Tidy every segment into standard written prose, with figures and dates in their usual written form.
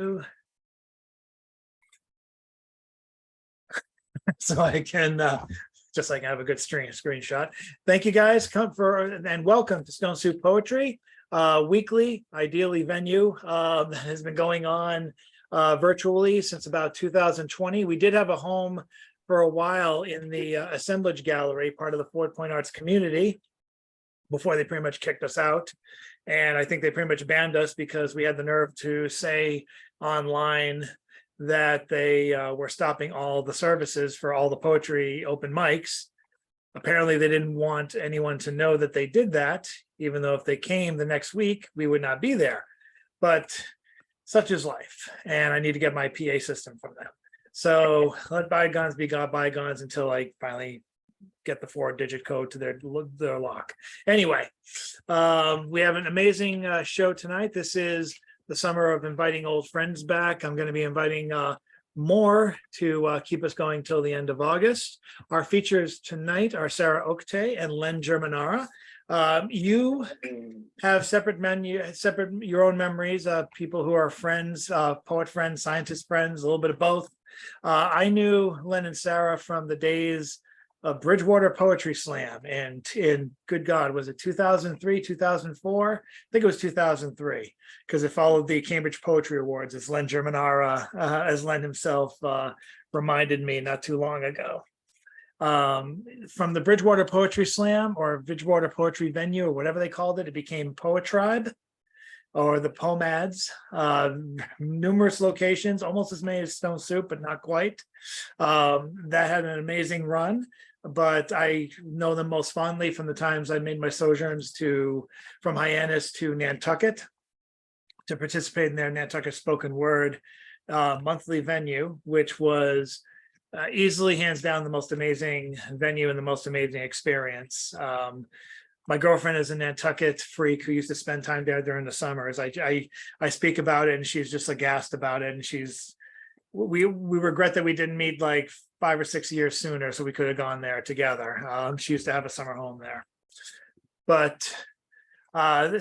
So I can just like have a good screenshot. Thank you guys. Come for and welcome to Stone Soup Poetry, weekly, ideally venue that has been going on virtually since about 2020. We did have a home for a while in the assemblage gallery, part of the Fort Point Arts community, before they pretty much kicked us out. And I think they pretty much banned us because we had the nerve to say online that they were stopping all the services for all the poetry open mics. Apparently they didn't want anyone to know that they did that, even though if they came the next week, we would not be there. But such is life, and I need to get my PA system from them. So let bygones be bygones until I finally get the 4-digit code to their lock. Anyway, we have an amazing show tonight. This is the summer of inviting old friends back. I'm going to be inviting more to keep us going till the end of August. Our features tonight are Sarah Oktay and Len Germinara. You have separate your own memories of people who are friends, poet friends, scientist friends, a little bit of both. I knew Len and Sarah from the days of Bridgewater Poetry Slam, and in good God, was it 2003, 2004? I think it was 2003, because it followed the Cambridge Poetry Awards, as Len Germinara, as Len himself reminded me not too long ago. From the Bridgewater Poetry Slam or Bridgewater Poetry Venue or whatever they called it, it became Poet Tribe or the Pomads. Numerous locations, almost as many as Stone Soup, but not quite. That had an amazing run, but I know them most fondly from the times I made my sojourns from Hyannis to Nantucket to participate in their Nantucket spoken word monthly venue, which was easily hands down the most amazing venue and the most amazing experience. My girlfriend is a Nantucket freak who used to spend time there during the summers. I speak about it and she's just aghast about it. And we regret that we didn't meet like 5 or 6 years sooner, so we could have gone there together. She used to have a summer home there. But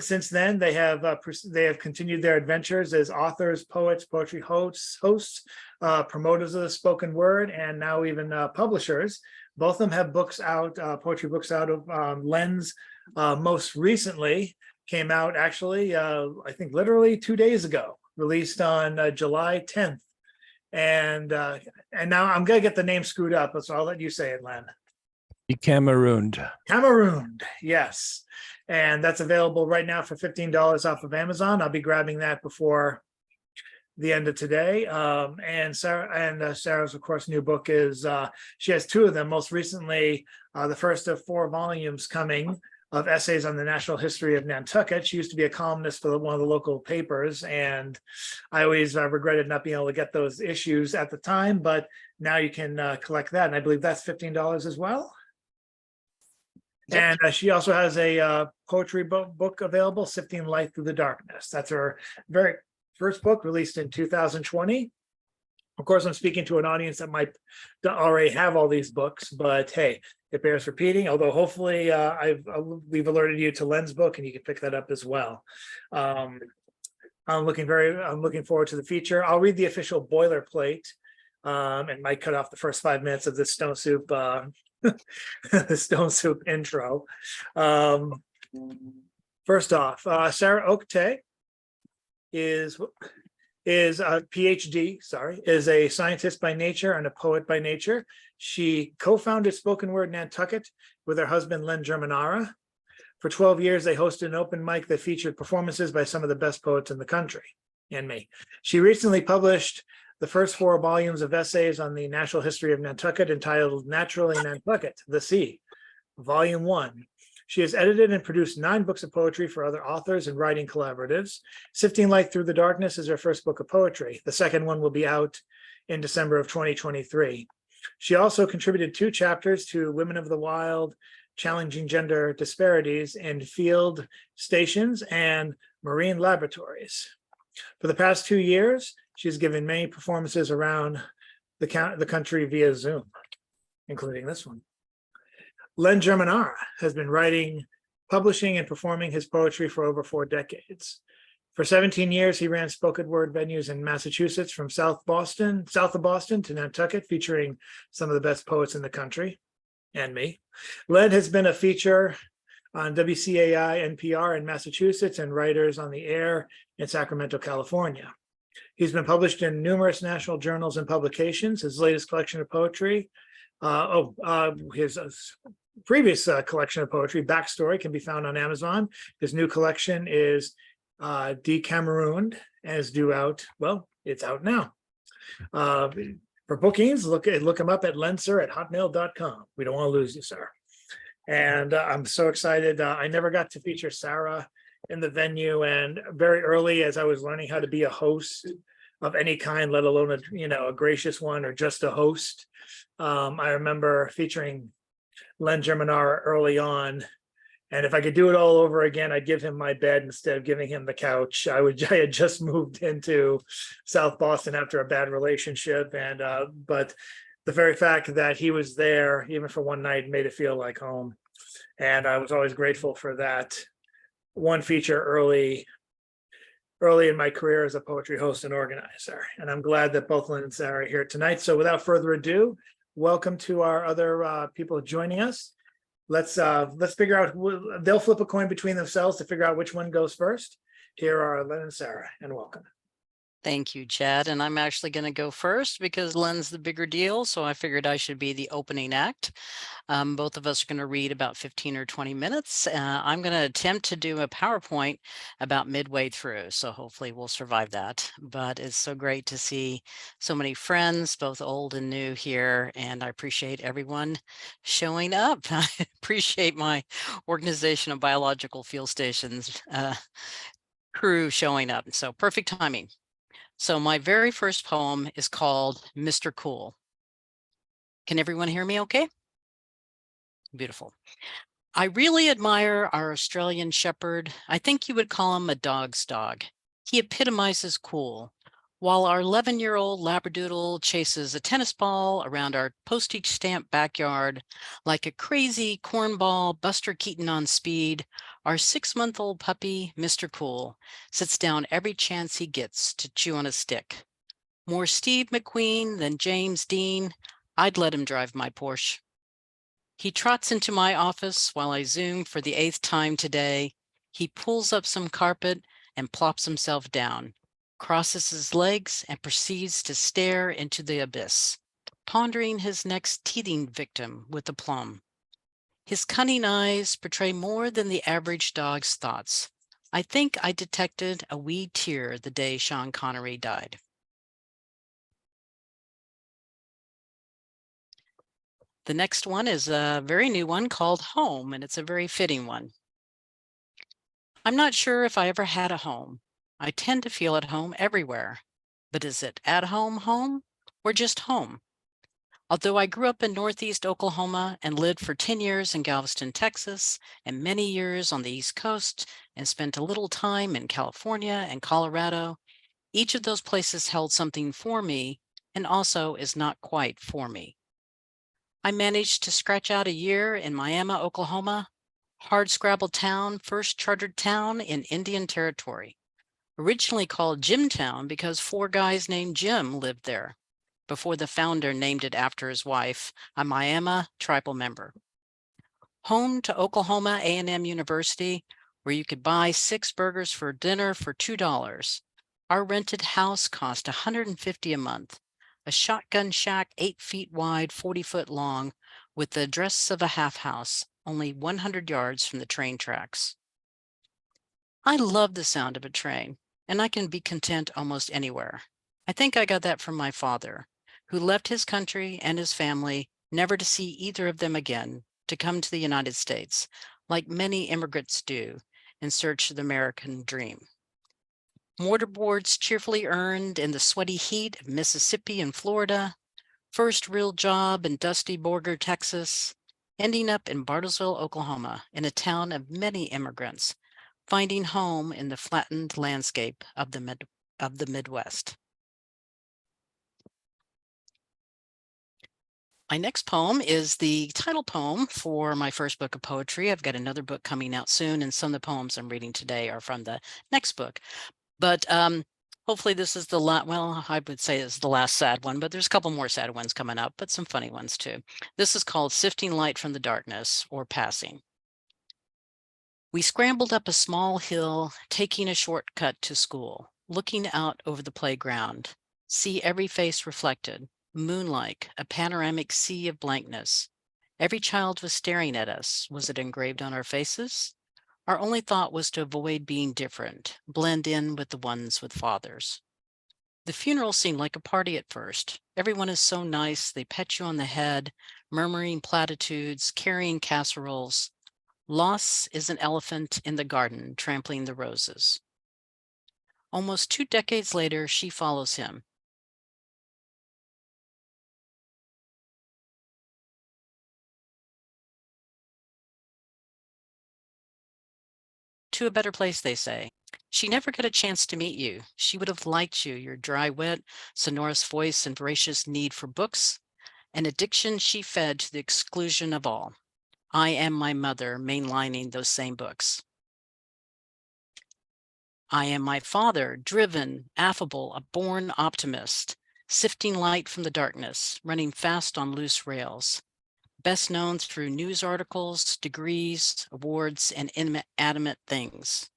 since then, they have continued their adventures as authors, poets, poetry hosts, promoters of the spoken word, and now even publishers. Both of them have books out, poetry books out of Len's. Most recently came out actually, I think literally 2 days ago, released on July 10th. And now I'm gonna get the name screwed up, so I'll let you say it, Len. Camerooned. Camerooned, yes. And that's available right now for $15 off of Amazon. I'll be grabbing that before the end of today. And Sarah's, of course, new book is, she has 2 of them. Most recently, the first of 4 volumes coming of essays on the national history of Nantucket. She used to be a columnist for one of the local papers, and I always regretted not being able to get those issues at the time, but now you can collect that. And I believe that's $15 as well. Yep. And she also has a poetry book available, Sifting Light Through the Darkness. That's her very first book, released in 2020. Of course, I'm speaking to an audience that might already have all these books, but hey, it bears repeating. Although hopefully we've alerted you to Len's book, and you can pick that up as well. I'm looking forward to the feature. I'll read the official boilerplate, and might cut off the first 5 minutes of this Stone Soup the Stone Soup intro. First off, Sarah Oktay is a PhD, is a scientist by nature and a poet by nature. She co-founded Spoken Word Nantucket with her husband, Len Germinara. For 12 years, they hosted an open mic that featured performances by some of the best poets in the country and me. She recently published the first 4 volumes of essays on the natural history of Nantucket, entitled Naturally Nantucket, The Sea, Volume 1. She has edited and produced 9 books of poetry for other authors and writing collaboratives. Sifting Light Through the Darkness is her first book of poetry. The second one will be out in December of 2023. She also contributed 2 chapters to Women of the Wild, Challenging Gender Disparities in Field Stations and Marine Laboratories. For the past 2 years, she's given many performances around the country via Zoom, including this one. Len Germinara has been writing, publishing, and performing his poetry for over 4 decades. For 17 years, he ran spoken word venues in Massachusetts from south of Boston to Nantucket, featuring some of the best poets in the country and me. Len has been a feature on WCAI NPR in Massachusetts and Writers on the Air in Sacramento, California. He's been published in numerous national journals and publications. His latest collection of poetry, his previous collection of poetry, Backstory, can be found on Amazon. His new collection is Decameroned, and is due out. Well, it's out now. For bookings, look him up at lenser@hotmail.com. We don't want to lose you, sir. And I'm so excited. I never got to feature Sarah in the venue, and very early, as I was learning how to be a host of any kind, let alone a gracious one or just a host, I remember featuring Len Germinara early on. And if I could do it all over again, I'd give him my bed instead of giving him the couch. I had just moved into South Boston after a bad relationship, and but the very fact that he was there, even for one night, made it feel like home. And I was always grateful for that one feature early in my career as a poetry host and organizer. And I'm glad that both Lynn and Sarah are here tonight. So without further ado, welcome to our other people joining us. Let's figure out, they'll flip a coin between themselves to figure out which one goes first. Here are Lynn and Sarah, and welcome. Thank you, Chad. And I'm actually going to go first because Len's the bigger deal. So I figured I should be the opening act. Both of us are going to read about 15 or 20 minutes. I'm going to attempt to do a PowerPoint about midway through. So hopefully we'll survive that. But it's so great to see so many friends, both old and new here. And I appreciate everyone showing up. I appreciate my Organization of Biological Fuel Stations crew showing up. So perfect timing. So my very first poem is called Mr. Cool. Can everyone hear me okay? Beautiful. I really admire our Australian Shepherd. I think you would call him a dog's dog. He epitomizes cool. While our 11-year-old Labradoodle chases a tennis ball around our postage stamp backyard like a crazy cornball Buster Keaton on speed, our 6-month-old puppy, Mr. Cool, sits down every chance he gets to chew on a stick. More Steve McQueen than James Dean, I'd let him drive my Porsche. He trots into my office while I Zoom for the 8th time today. He pulls up some carpet and plops himself down, crosses his legs, and proceeds to stare into the abyss, pondering his next teething victim with aplomb. His cunning eyes portray more than the average dog's thoughts. I think I detected a wee tear the day Sean Connery died. The next one is a very new one called Home, and it's a very fitting one. I'm not sure if I ever had a home. I tend to feel at home everywhere, but is it at home or just home? Although I grew up in Northeast Oklahoma and lived for 10 years in Galveston, Texas, and many years on the East Coast, and spent a little time in California and Colorado, each of those places held something for me and also is not quite for me. I managed to scratch out a year in Miami, Oklahoma, hardscrabble town, first chartered town in Indian Territory, originally called Jimtown because 4 guys named Jim lived there before the founder named it after his wife, a Miami tribal member. Home to Oklahoma A&M University, where you could buy 6 burgers for dinner for $2. Our rented house cost $150 a month, a shotgun shack 8 feet wide, 40 foot long, with the address of a half house, only 100 yards from the train tracks. I love the sound of a train, and I can be content almost anywhere. I think I got that from my father, who left his country and his family, never to see either of them again, to come to the United States, like many immigrants do, in search of the American dream. Mortarboards cheerfully earned in the sweaty heat of Mississippi and Florida, first real job in dusty Borger, Texas, ending up in Bartlesville, Oklahoma, in a town of many immigrants, finding home in the flattened landscape of the Midwest. My next poem is the title poem for my first book of poetry. I've got another book coming out soon, and some of the poems I'm reading today are from the next book. But hopefully this is the last, well, I would say this is the last sad one, but there's a couple more sad ones coming up, but some funny ones too. This is called Sifting Light from the Darkness, or Passing. We scrambled up a small hill, taking a shortcut to school, looking out over the playground, see every face reflected, moonlike, a panoramic sea of blankness. Every child was staring at us. Was it engraved on our faces? Our only thought was to avoid being different, blend in with the ones with fathers. The funeral seemed like a party at first. Everyone is so nice. They pet you on the head, murmuring platitudes, carrying casseroles. Loss is an elephant in the garden, trampling the roses. Almost 2 decades later, she follows him. To a better place, they say. She never got a chance to meet you. She would have liked you, your dry wit, sonorous voice, and voracious need for books, an addiction she fed to the exclusion of all. I Am My Mother, mainlining those same books. I Am My Father, driven, affable, a born optimist, sifting light from the darkness, running fast on loose rails. Best known through news articles, degrees, awards, and inanimate things.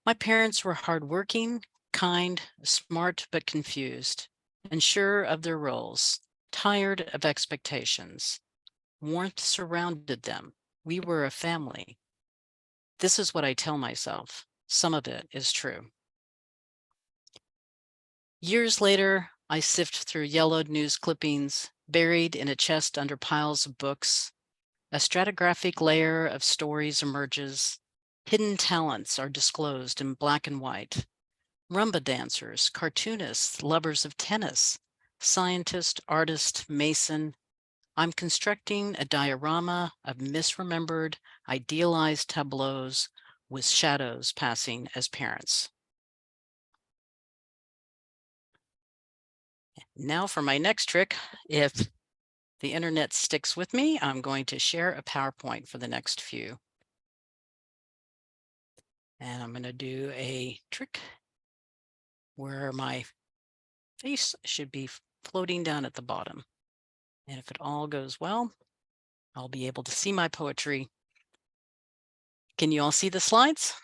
My parents were hardworking, kind, smart but confused, unsure of their roles, tired of expectations. Warmth surrounded them. We were a family. This is what I tell myself. Some of it is true. Years later, I sift through yellowed news clippings, buried in a chest under piles of books. A stratigraphic layer of stories emerges. Hidden talents are disclosed in black and white. Rumba dancers, cartoonists, lovers of tennis, scientist, artist, mason. I'm constructing a diorama of misremembered, idealized tableaus with shadows passing as parents. Now for my next trick. If the internet sticks with me, I'm going to share a PowerPoint for the next few. And I'm going to do a trick where my face should be floating down at the bottom. And if it all goes well, I'll be able to see my poetry. Can you all see the slides?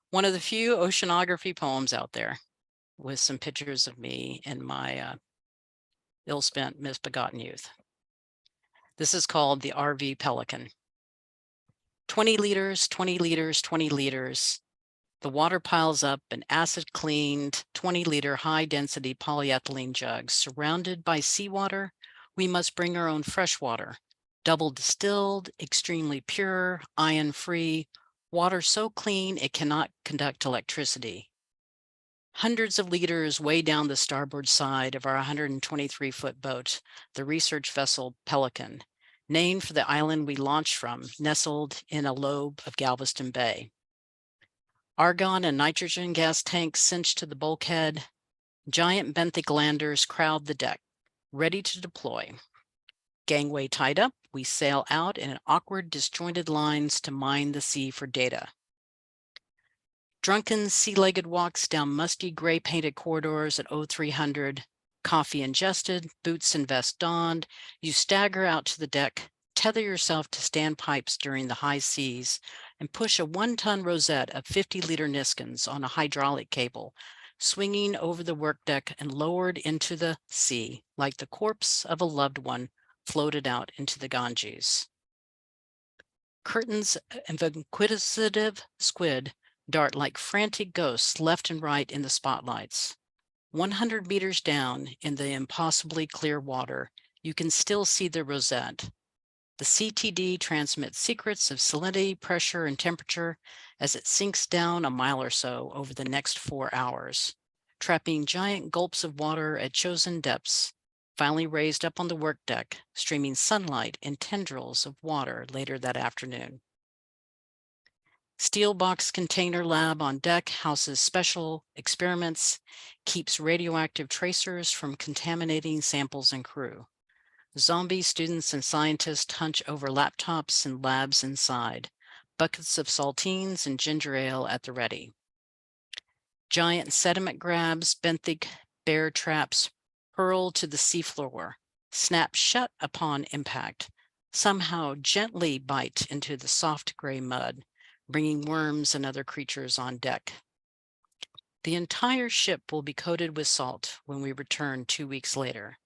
One of the few oceanography poems out there with some pictures of me and my ill-spent, misbegotten youth. This is called the RV Pelican. 20 liters, 20 liters, 20 liters. The water piles up an acid-cleaned 20-liter high-density polyethylene jug. Surrounded by seawater, we must bring our own fresh water. Double distilled, extremely pure, ion-free, water so clean it cannot conduct electricity. Hundreds of liters way down the starboard side of our 123-foot boat, the research vessel Pelican, named for the island we launched from, nestled in a lobe of Galveston Bay. Argon and nitrogen gas tanks cinched to the bulkhead. Giant benthic landers crowd the deck, ready to deploy. Gangway tied up, we sail out in awkward, disjointed lines to mine the sea for data. Drunken, sea-legged walks down musty, gray-painted corridors at 0300. Coffee ingested, boots and vest donned. You stagger out to the deck, tether yourself to standpipes during the high seas, and push a 1-ton rosette of 50-liter Niskins on a hydraulic cable, swinging over the workdeck and lowered into the sea like the corpse of a loved one floated out into the Ganges. Curtains of inquisitive squid dart like frantic ghosts left and right in the spotlights. 100 meters down in the impossibly clear water, you can still see the rosette. The CTD transmits secrets of salinity, pressure, and temperature as it sinks down a mile or so over the next 4 hours, trapping giant gulps of water at chosen depths, finally raised up on the workdeck, streaming sunlight in tendrils of water later that afternoon. Steel box container lab on deck houses special experiments, keeps radioactive tracers from contaminating samples and crew. Zombie students and scientists hunch over laptops and labs inside, buckets of saltines and ginger ale at the ready. Giant sediment grabs, benthic bear traps hurl to the seafloor, snap shut upon impact, somehow gently bite into the soft gray mud, bringing worms and other creatures on deck. The entire ship will be coated with salt when we return 2 weeks later,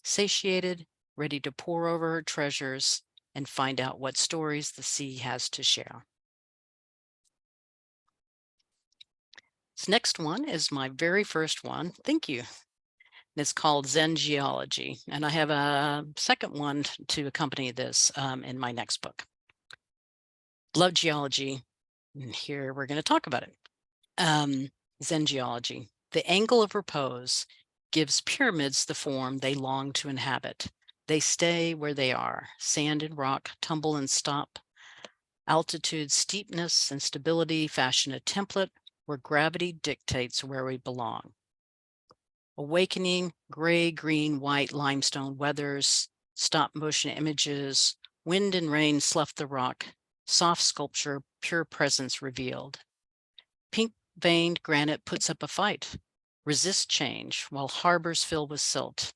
satiated, ready to pour over her treasures and find out what stories the sea has to share. This next one is my very first one. Thank you. It's called Zen Geology, and I have a second one to accompany this in my next book. Love geology, and here we're going to talk about it. Zen Geology. The angle of repose gives pyramids the form they long to inhabit. They stay where they are. Sand and rock tumble and stop. Altitude, steepness, and stability fashion a template where gravity dictates where we belong. Awakening, gray, green, white limestone weathers, stop motion images, wind and rain slough the rock, soft sculpture, pure presence revealed. Pink veined granite puts up a fight, resists change while harbors fill with silt.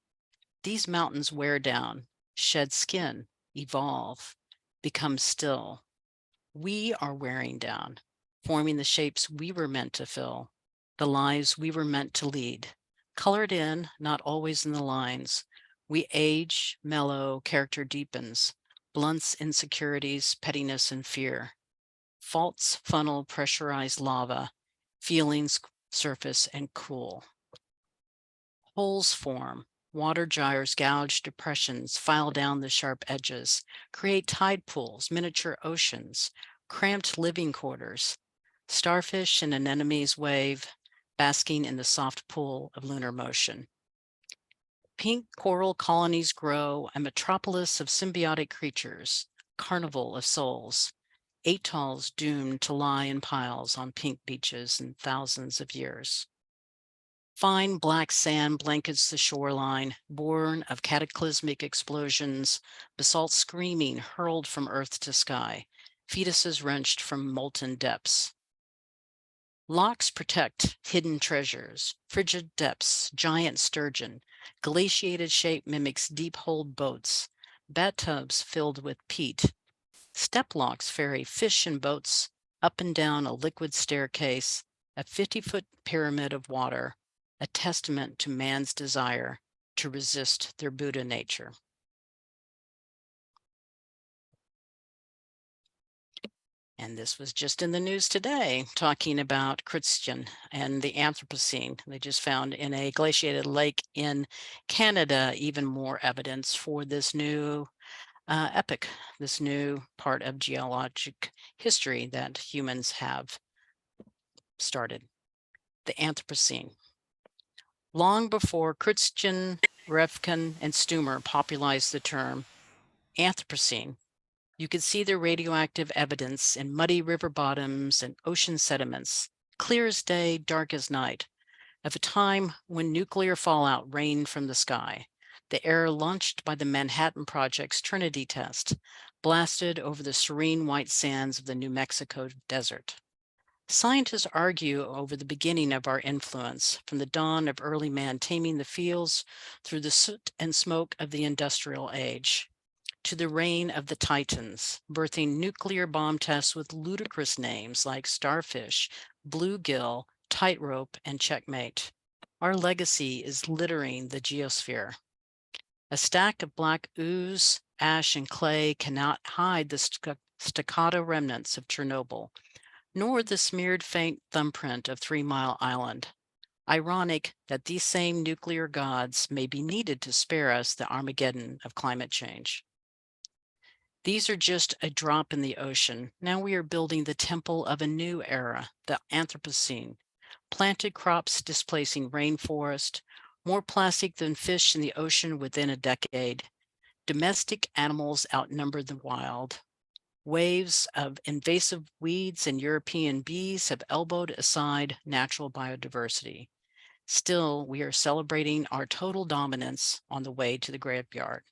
These mountains wear down, shed skin, evolve, become still. We are wearing down, forming the shapes we were meant to fill, the lives we were meant to lead. Colored in, not always in the lines. We age, mellow, character deepens, blunts insecurities, pettiness, and fear. Faults funnel pressurized lava, feelings surface and cool. Holes form, water gyres gouge depressions, file down the sharp edges, create tide pools, miniature oceans, cramped living quarters. Starfish and anemones wave, basking in the soft pool of lunar motion. Pink coral colonies grow, a metropolis of symbiotic creatures, carnival of souls. Atolls doomed to lie in piles on pink beaches in thousands of years. Fine black sand blankets the shoreline, born of cataclysmic explosions, basalt screaming hurled from earth to sky, fetuses wrenched from molten depths. Locks protect hidden treasures, frigid depths, giant sturgeon, glaciated shape mimics deep-holed boats, bathtubs filled with peat. Step locks ferry fish and boats up and down a liquid staircase, a 50-foot pyramid of water, a testament to man's desire to resist their Buddha nature. And this was just in the news today, talking about Christian and the Anthropocene. They just found in a glaciated lake in Canada even more evidence for this new epoch, this new part of geologic history that humans have started, the Anthropocene. Long before Christian, Revkin, and Stumer popularized the term Anthropocene, you could see the radioactive evidence in muddy river bottoms and ocean sediments, clear as day, dark as night, of a time when nuclear fallout rained from the sky. The air launched by the Manhattan Project's Trinity test blasted over the serene white sands of the New Mexico desert. Scientists argue over the beginning of our influence, from the dawn of early man taming the fields through the soot and smoke of the industrial age, to the reign of the Titans, birthing nuclear bomb tests with ludicrous names like Starfish, Bluegill, Tightrope, and Checkmate. Our legacy is littering the geosphere. A stack of black ooze, ash, and clay cannot hide the staccato remnants of Chernobyl, nor the smeared faint thumbprint of 3 Mile Island. Ironic that these same nuclear gods may be needed to spare us the Armageddon of climate change. These are just a drop in the ocean. Now we are building the temple of a new era, the Anthropocene. Planted crops displacing rainforest, more plastic than fish in the ocean within a decade. Domestic animals outnumber the wild. Waves of invasive weeds and European bees have elbowed aside natural biodiversity. Still, we are celebrating our total dominance on the way to the graveyard.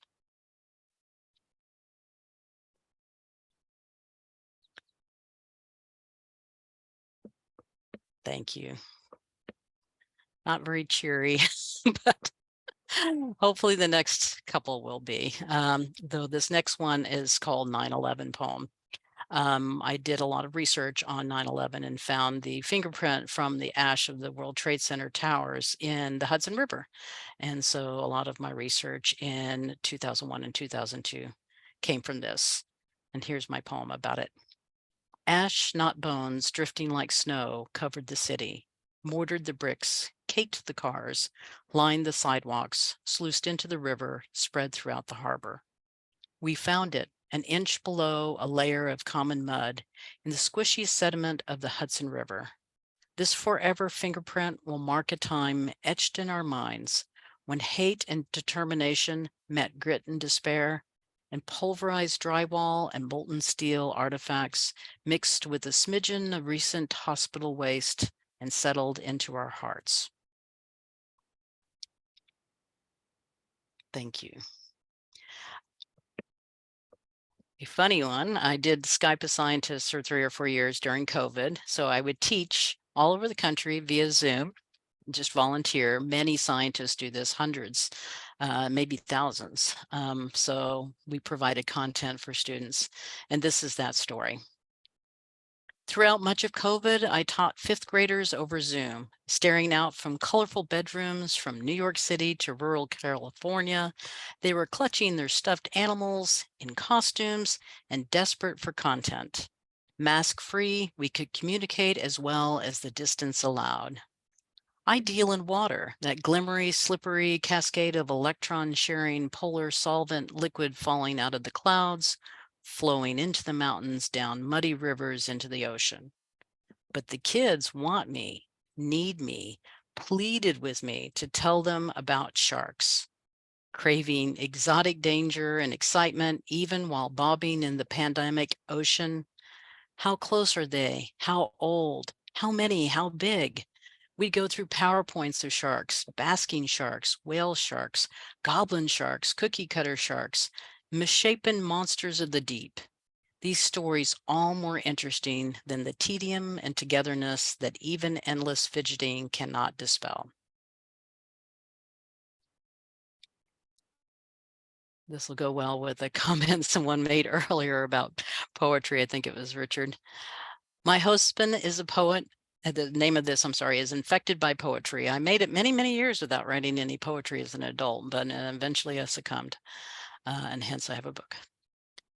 Thank you. Not very cheery, but hopefully the next couple will be. Though this next one is called 9/11 poem. I did a lot of research on 9/11 and found the fingerprint from the ash of the World Trade Center towers in the Hudson River. And so a lot of my research in 2001 and 2002 came from this. And here's my poem about it. Ash, not bones, drifting like snow, covered the city, mortared the bricks, caked the cars, lined the sidewalks, sluiced into the river, spread throughout the harbor. We found it an inch below a layer of common mud in the squishy sediment of the Hudson River. This forever fingerprint will mark a time etched in our minds when hate and determination met grit and despair, and pulverized drywall and molten steel artifacts mixed with a smidgen of recent hospital waste and settled into our hearts. Thank you. A funny one, I did Skype a scientist for 3 or 4 years during COVID. So I would teach all over the country via Zoom, just volunteer. Many scientists do this, hundreds, maybe thousands. So we provided content for students. And this is that story. Throughout much of COVID, I taught 5th graders over Zoom, staring out from colorful bedrooms from New York City to rural California. They were clutching their stuffed animals in costumes and desperate for content. Mask-free, we could communicate as well as the distance allowed. I deal in water, that glimmery, slippery cascade of electron-sharing polar solvent liquid falling out of the clouds, flowing into the mountains, down muddy rivers into the ocean. But the kids want me, need me, pleaded with me to tell them about sharks, craving exotic danger and excitement, even while bobbing in the pandemic ocean. How close are they? How old? How many? How big? We'd go through PowerPoints of sharks, basking sharks, whale sharks, goblin sharks, cookie cutter sharks, misshapen monsters of the deep. These stories all more interesting than the tedium and togetherness that even endless fidgeting cannot dispel. This will go well with a comment someone made earlier about poetry. I think it was Richard. My husband is a poet. The name of this, I'm sorry, is Infected by Poetry. I made it many, many years without writing any poetry as an adult, but eventually I succumbed, and hence I have a book.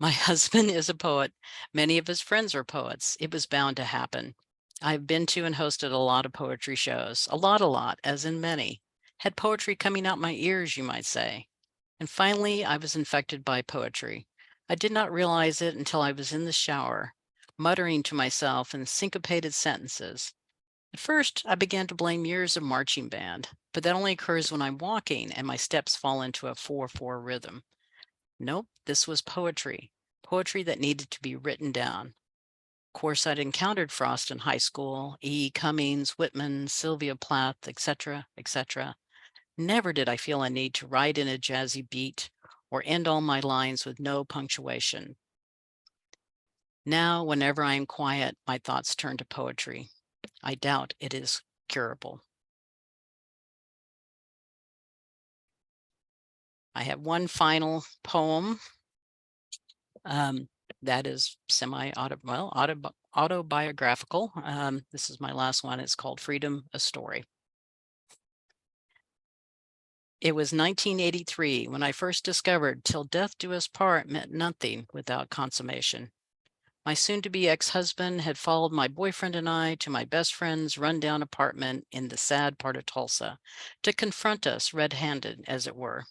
My husband is a poet. Many of his friends are poets. It was bound to happen. I've been to and hosted a lot of poetry shows, a lot, as in many. Had poetry coming out my ears, you might say. And finally, I was infected by poetry. I did not realize it until I was in the shower, muttering to myself in syncopated sentences. At first, I began to blame years of marching band, but that only occurs when I'm walking and my steps fall into a 4/4 rhythm. Nope, this was poetry, poetry that needed to be written down. Of course, I'd encountered Frost in high school, E. Cummings, Whitman, Sylvia Plath, etc., etc. Never did I feel a need to write in a jazzy beat or end all my lines with no punctuation. Now, whenever I am quiet, my thoughts turn to poetry. I doubt it is curable. I have one final poem that is autobiographical. This is my last one. It's called Freedom, a Story. It was 1983 when I first discovered till death do us part meant nothing without consummation. My soon-to-be ex-husband had followed my boyfriend and I to my best friend's rundown apartment in the sad part of Tulsa to confront us red-handed, as it were.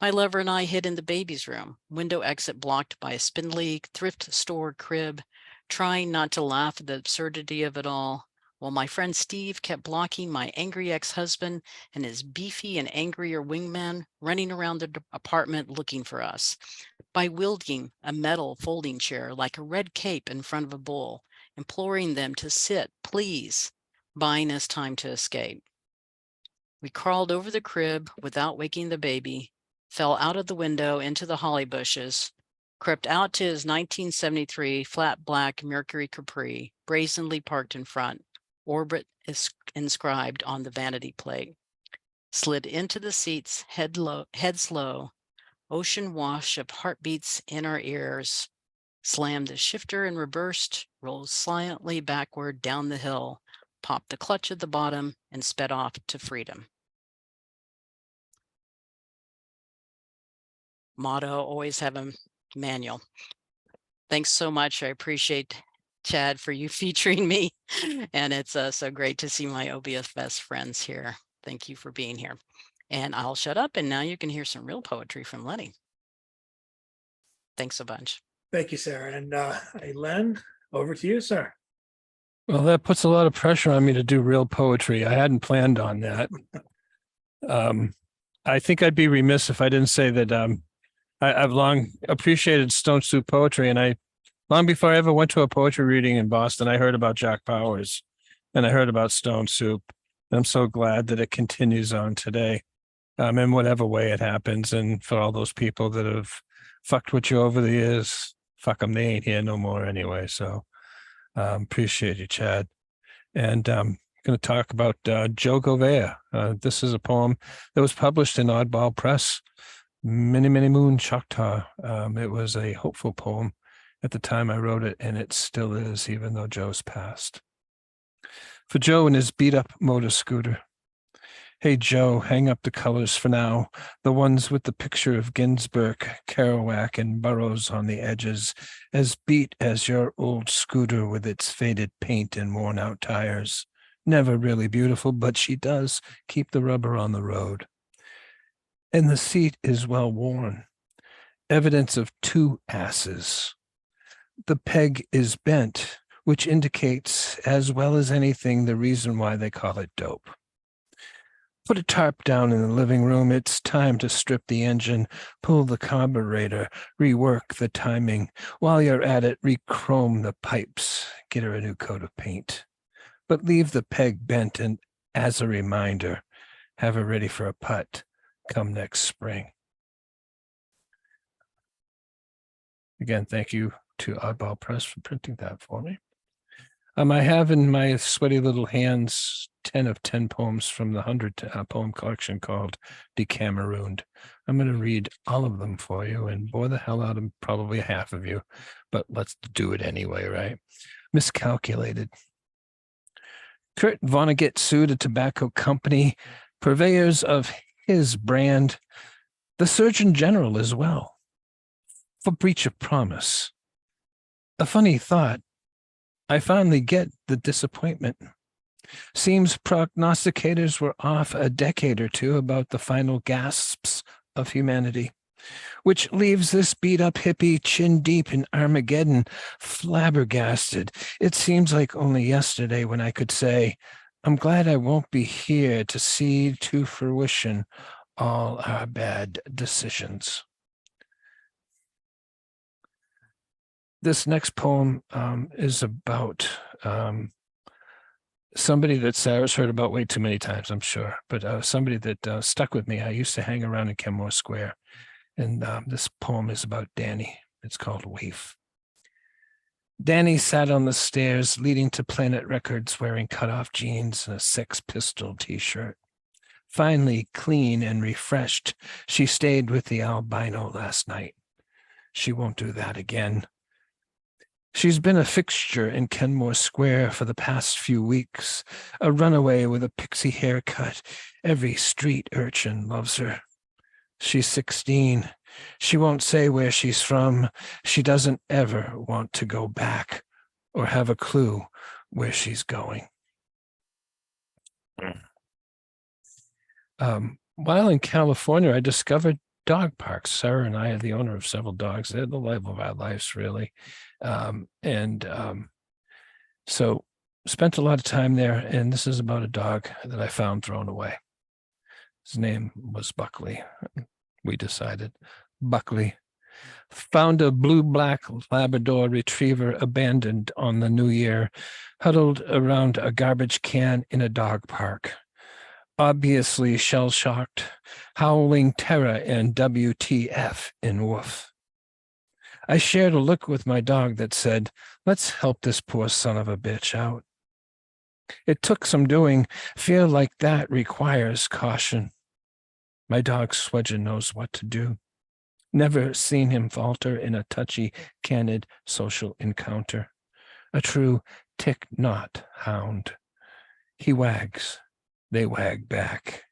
My lover and I hid in the baby's room, window exit blocked by a spindly thrift store crib, trying not to laugh at the absurdity of it all, while my friend Steve kept blocking my angry ex-husband and his beefy and angrier wingman running around the apartment looking for us by wielding a metal folding chair like a red cape in front of a bull, imploring them to sit, please, buying us time to escape. We crawled over the crib without waking the baby, fell out of the window into the holly bushes, crept out to his 1973 flat black Mercury Capri, brazenly parked in front, orbit is inscribed on the vanity plate. Slid into the seats, head slow, ocean wash of heartbeats in our ears. Slammed the shifter and reversed, rolled slightly backward down the hill, popped the clutch at the bottom, and sped off to freedom. Motto, always have a manual. Thanks so much. I appreciate, Chad, for you featuring me. And it's so great to see my OBFS friends here. Thank you for being here. And I'll shut up, and now you can hear some real poetry from Lenny. Thanks a bunch. Thank you, Sarah. And Len, over to you, sir. Well, that puts a lot of pressure on me to do real poetry. I hadn't planned on that. I think I'd be remiss if I didn't say that I've long appreciated Stone Soup poetry, and long before I ever went to a poetry reading in Boston, I heard about Jack Powers, and I heard about Stone Soup. And I'm so glad that it continues on today, in whatever way it happens. And for all those people that have fucked with you over the years, fuck them, they ain't here no more anyway. So appreciate you, Chad. And I'm going to talk about Joe Govea. This is a poem that was published in Oddball Press, Many, Many Moon Choctaw. It was a hopeful poem at the time I wrote it, and it still is, even though Joe's passed. For Joe and his beat-up motor scooter. Hey, Joe, hang up the colors for now, the ones with the picture of Ginsberg, Kerouac, and Burroughs on the edges, as beat as your old scooter with its faded paint and worn-out tires. Never really beautiful, but she does keep the rubber on the road. And the seat is well worn, evidence of two asses. The peg is bent, which indicates, as well as anything, the reason why they call it dope. Put a tarp down in the living room. It's time to strip the engine, pull the carburetor, rework the timing. While you're at it, rechrome the pipes, get her a new coat of paint. But leave the peg bent, and as a reminder, have her ready for a putt come next spring. Again, thank you to Oddball Press for printing that for me. I have in my sweaty little hands 10 of 10 poems from the 100 poem collection called Decamerooned. I'm going to read all of them for you and bore the hell out of probably half of you, but let's do it anyway, right? Miscalculated. Kurt Vonnegut sued a tobacco company, purveyors of his brand, the Surgeon General as well, for breach of promise. A funny thought. I finally get the disappointment. Seems prognosticators were off a decade or two about the final gasps of humanity, which leaves this beat-up hippie chin deep in Armageddon, flabbergasted. It seems like only yesterday when I could say, I'm glad I won't be here to see to fruition all our bad decisions. This next poem is about somebody that Sarah's heard about way too many times, I'm sure, but somebody that stuck with me. I used to hang around in Kenmore Square, and this poem is about Danny. It's called Waif. Danny sat on the stairs leading to Planet Records wearing cutoff jeans and a Sex Pistol t-shirt. Finally, clean and refreshed, she stayed with the albino last night. She won't do that again. She's been a fixture in Kenmore Square for the past few weeks, a runaway with a pixie haircut. Every street urchin loves her. She's 16. She won't say where she's from. She doesn't ever want to go back or have a clue where she's going. While in California, I discovered dog parks. Sarah and I are the owner of several dogs. They're the life of our lives, really. So spent a lot of time there, and this is about a dog that I found thrown away. His name was Buckley. We decided Buckley. Found a blue-black Labrador retriever abandoned on the new year, huddled around a garbage can in a dog park. Obviously shell-shocked, howling terror and WTF in woof. I shared a look with my dog that said, let's help this poor son of a bitch out. It took some doing. Fear like that requires caution. My dog Swedgen knows what to do. Never seen him falter in a touchy, candid social encounter. A true tick-knot hound. He wags. They wag back.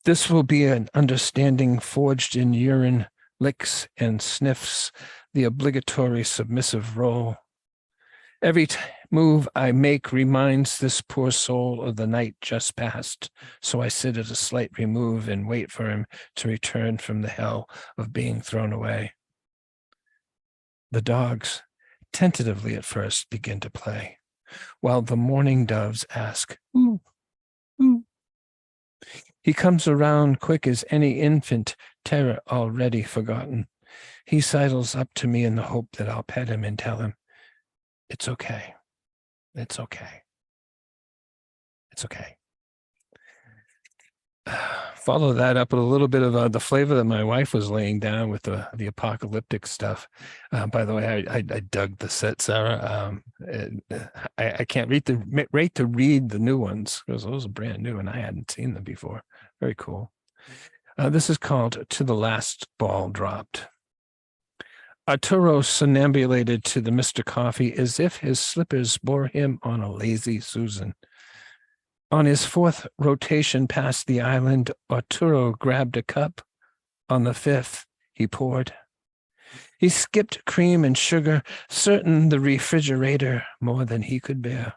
This will be an understanding forged in urine, licks and sniffs, the obligatory submissive role. Every move I make reminds this poor soul of the night just past, so I sit at a slight remove and wait for him to return from the hell of being thrown away. The dogs, tentatively at first, begin to play, while the mourning doves ask, "Ooh, ooh." He comes around quick as any infant, terror already forgotten. He sidles up to me in the hope that I'll pet him and tell him, "It's okay. It's okay. It's okay." Follow that up with a little bit of the flavor that my wife was laying down with the apocalyptic stuff. By the way, I dug the set, Sarah. I can't wait to read the new ones because those are brand new and I hadn't seen them before. Very cool. This is called To the Last Ball Dropped. Arturo somnambulated to the Mr. Coffee as if his slippers bore him on a lazy Susan. On his fourth rotation past the island, Arturo grabbed a cup. On the fifth, he poured. He skipped cream and sugar, certain the refrigerator more than he could bear.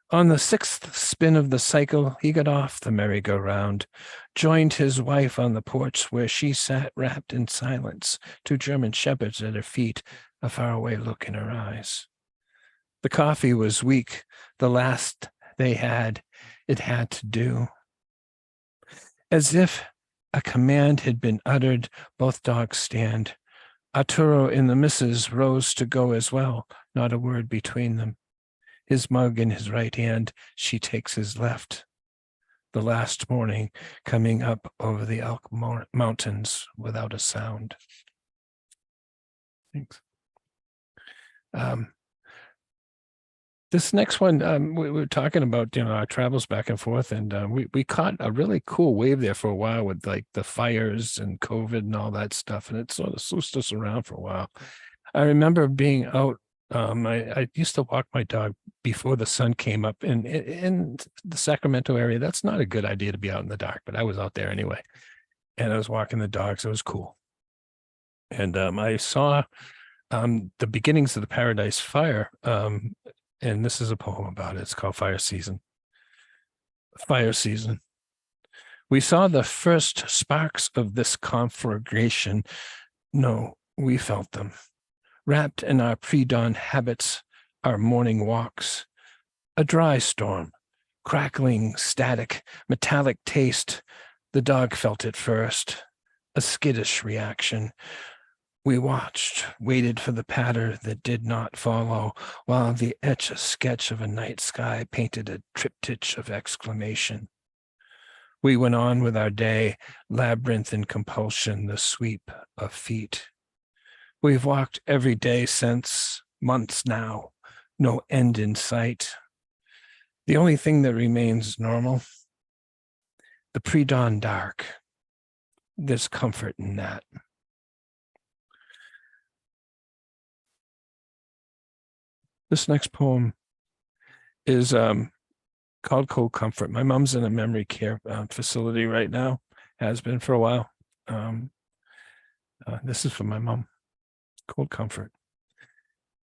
On the sixth spin of the cycle, he got off the merry-go-round, joined his wife on the porch where she sat wrapped in silence, two German shepherds at her feet, a faraway look in her eyes. The coffee was weak, the last they had, it had to do. As if a command had been uttered, both dogs stand. Arturo and the missus rose to go as well, not a word between them. His mug in his right hand, she takes his left. The last morning coming up over the Elk Mountains without a sound. Thanks. This next one, we were talking about, our travels back and forth, and we caught a really cool wave there for a while with like the fires and COVID and all that stuff, and it sort of sluiced us around for a while. I remember being out. I used to walk my dog before the sun came up in the Sacramento area. That's not a good idea to be out in the dark, but I was out there anyway, and I was walking the dogs. It was cool, and I saw the beginnings of the Paradise Fire. And this is a poem about it. It's called Fire Season. Fire Season. We saw the first sparks of this conflagration. No, we felt them. Wrapped in our pre-dawn habits, our morning walks. A dry storm, crackling, static, metallic taste. The dog felt it first. A skittish reaction. We watched, waited for the patter that did not follow, while the etch-a-sketch of a night sky painted a triptych of exclamation. We went on with our day, labyrinth and compulsion, the sweep of feet. We've walked every day since, months now, no end in sight. The only thing that remains normal, the pre-dawn dark. There's comfort in that. This next poem is called Cold Comfort. My mom's in a memory care facility right now, has been for a while. This is for my mom. Cold Comfort.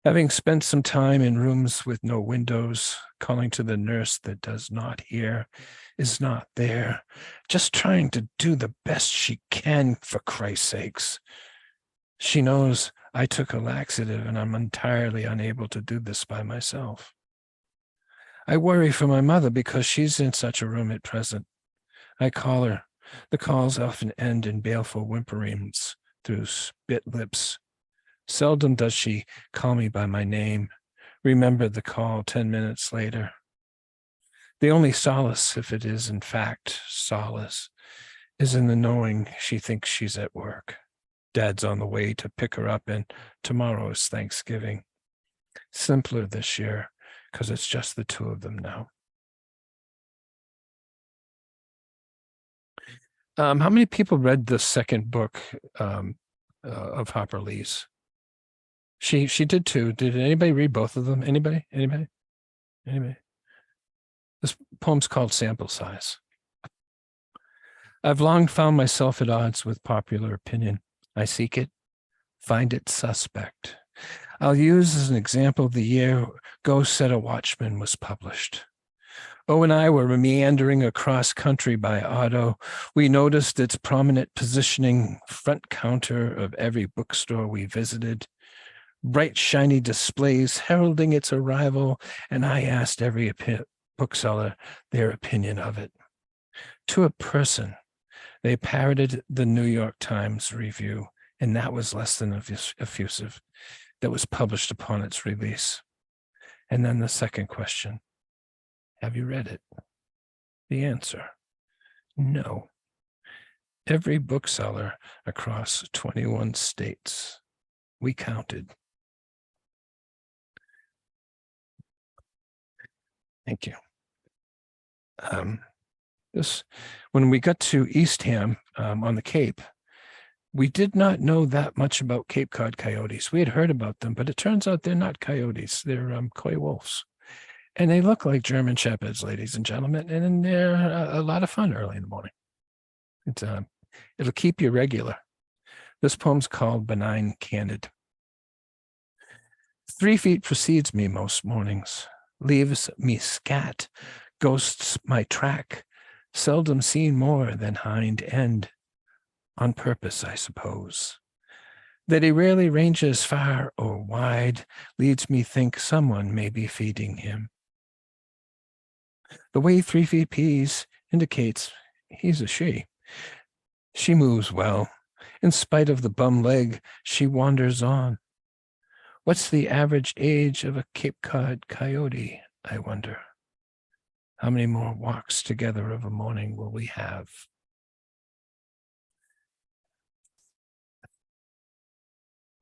Having spent some time in rooms with no windows, calling to the nurse that does not hear, is not there, just trying to do the best she can for Christ's sakes. She knows I took a laxative and I'm entirely unable to do this by myself. I worry for my mother because she's in such a room at present. I call her. The calls often end in baleful whimperings through spit lips. Seldom does she call me by my name. Remember the call 10 minutes later. The only solace, if it is in fact solace, is in the knowing she thinks she's at work. Dad's on the way to pick her up, and tomorrow is Thanksgiving. Simpler this year, because it's just the two of them now. How many people read the second book of Harper Lee's? She did too. Did anybody read both of them? Anybody? This poem's called Sample Size. I've long found myself at odds with popular opinion. I seek it, find it suspect. I'll use as an example the year Go Set a Watchman was published. O and I were meandering across country by auto. We noticed its prominent positioning front counter of every bookstore we visited, bright shiny displays heralding its arrival, and I asked every bookseller their opinion of it. To a person, they parroted the New York Times review, and that was less than effusive, that was published upon its release. And then the second question, have you read it? The answer, no. Every bookseller across 21 states, we counted. Thank you. When we got to Eastham on the Cape, we did not know that much about Cape Cod coyotes. We had heard about them, but it turns out they're not coyotes. They're coy wolves. And they look like German shepherds, ladies and gentlemen, and they're a lot of fun early in the morning. It'll keep you regular. This poem's called Benign Candid. 3 feet precedes me most mornings, leaves me scat, ghosts my track, seldom seen more than hind end, on purpose, I suppose. That he rarely ranges far or wide leads me think someone may be feeding him. The way 3 feet peas indicates he's a she. She moves well. In spite of the bum leg, she wanders on. What's the average age of a Cape Cod coyote, I wonder? How many more walks together of a morning will we have?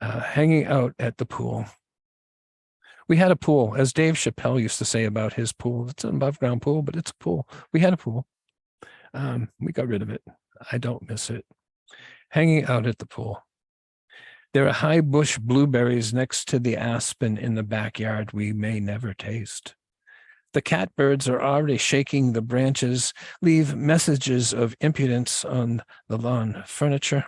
Hanging out at the pool. We had a pool, as Dave Chappelle used to say about his pool. It's an above ground pool, but it's a pool. We had a pool. We got rid of it. I don't miss it. Hanging out at the pool. There are high bush blueberries next to the aspen in the backyard we may never taste. The catbirds are already shaking the branches, leave messages of impudence on the lawn furniture.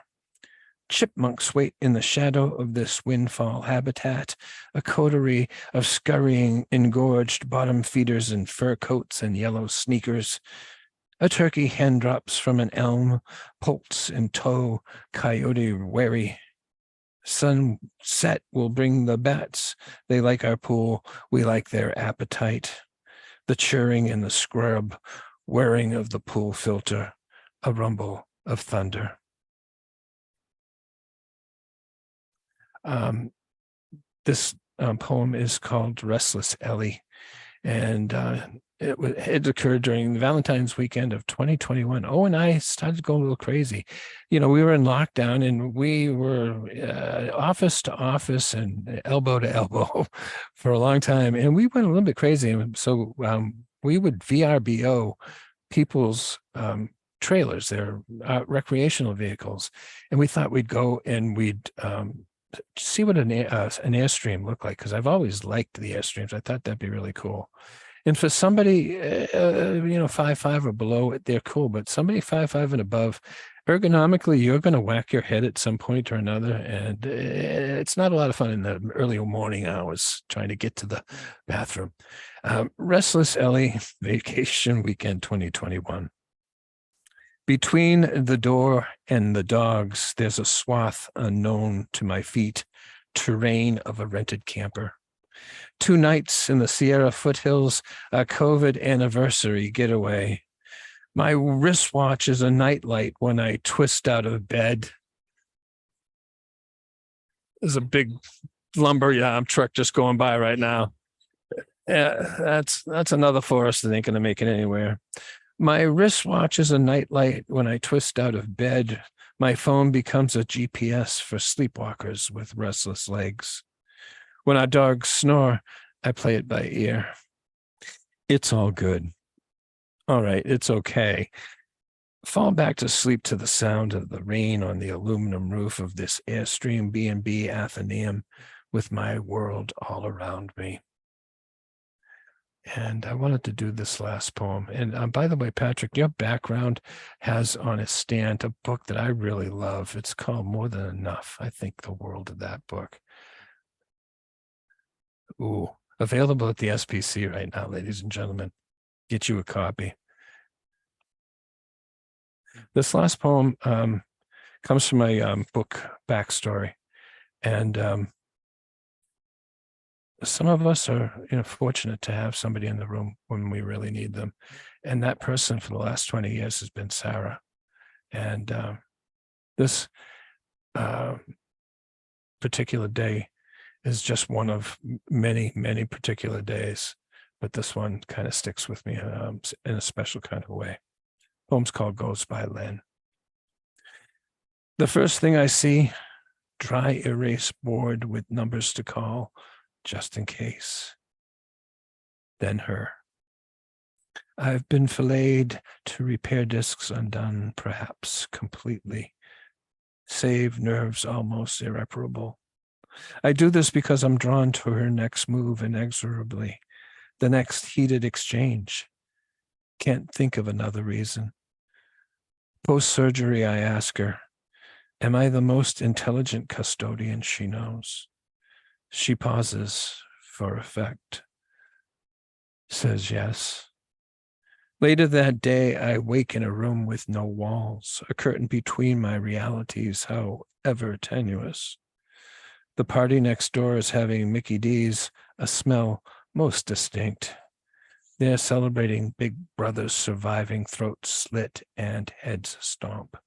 Chipmunks wait in the shadow of this windfall habitat, a coterie of scurrying, engorged bottom feeders in fur coats and yellow sneakers. A turkey hen drops from an elm, poults in tow, coyote wary. Sunset will bring the bats. They like our pool. We like their appetite. The churring in the scrub, whirring of the pool filter, a rumble of thunder. This poem is called Restless Ellie, and it occurred during the Valentine's weekend of 2021. Oh, and I started going a little crazy. You know, we were in lockdown and we were office to office and elbow to elbow for a long time. And we went a little bit crazy. And so we would VRBO people's trailers, their recreational vehicles. And we thought we'd go and we'd see what an Airstream looked like, because I've always liked the Airstreams. I thought that'd be really cool. And for somebody, 5'5" or below, they're cool. But somebody 5'5" and above, ergonomically, you're going to whack your head at some point or another. And it's not a lot of fun in the early morning hours trying to get to the bathroom. Restless Ellie, Vacation Weekend 2021. Between the door and the dogs, there's a swath unknown to my feet, terrain of a rented camper. 2 nights in the Sierra foothills, a COVID anniversary getaway. My wristwatch is a nightlight when I twist out of bed. There's a big lumberyard truck just going by right now. That's another forest that ain't going to make it anywhere. My wristwatch is a nightlight when I twist out of bed. My phone becomes a GPS for sleepwalkers with restless legs. When our dogs snore, I play it by ear. It's all good. All right, it's okay. Fall back to sleep to the sound of the rain on the aluminum roof of this Airstream B&B Athenaeum with my world all around me. And I wanted to do this last poem. And by the way, Patrick, your background has on its stand a book that I really love. It's called More Than Enough. I think the world of that book. Ooh, available at the SPC right now, ladies and gentlemen. Get you a copy. This last poem comes from my book backstory. And some of us are fortunate to have somebody in the room when we really need them. And that person for the last 20 years has been Sarah. And this particular day is just one of many, many particular days. But this one kind of sticks with me in a special kind of way. Poem's called Goes by Len. The first thing I see, dry erase board with numbers to call, just in case. Then her. I've been filleted to repair discs undone, perhaps completely. Save nerves almost irreparable. I do this because I'm drawn to her next move inexorably. The next heated exchange. Can't think of another reason. Post-surgery, I ask her, am I the most intelligent custodian she knows? She pauses for effect. Says yes. Later that day, I wake in a room with no walls, a curtain between my realities, however tenuous. The party next door is having Mickey D's, a smell most distinct. They're celebrating Big Brother's surviving throat slit and heads stomp.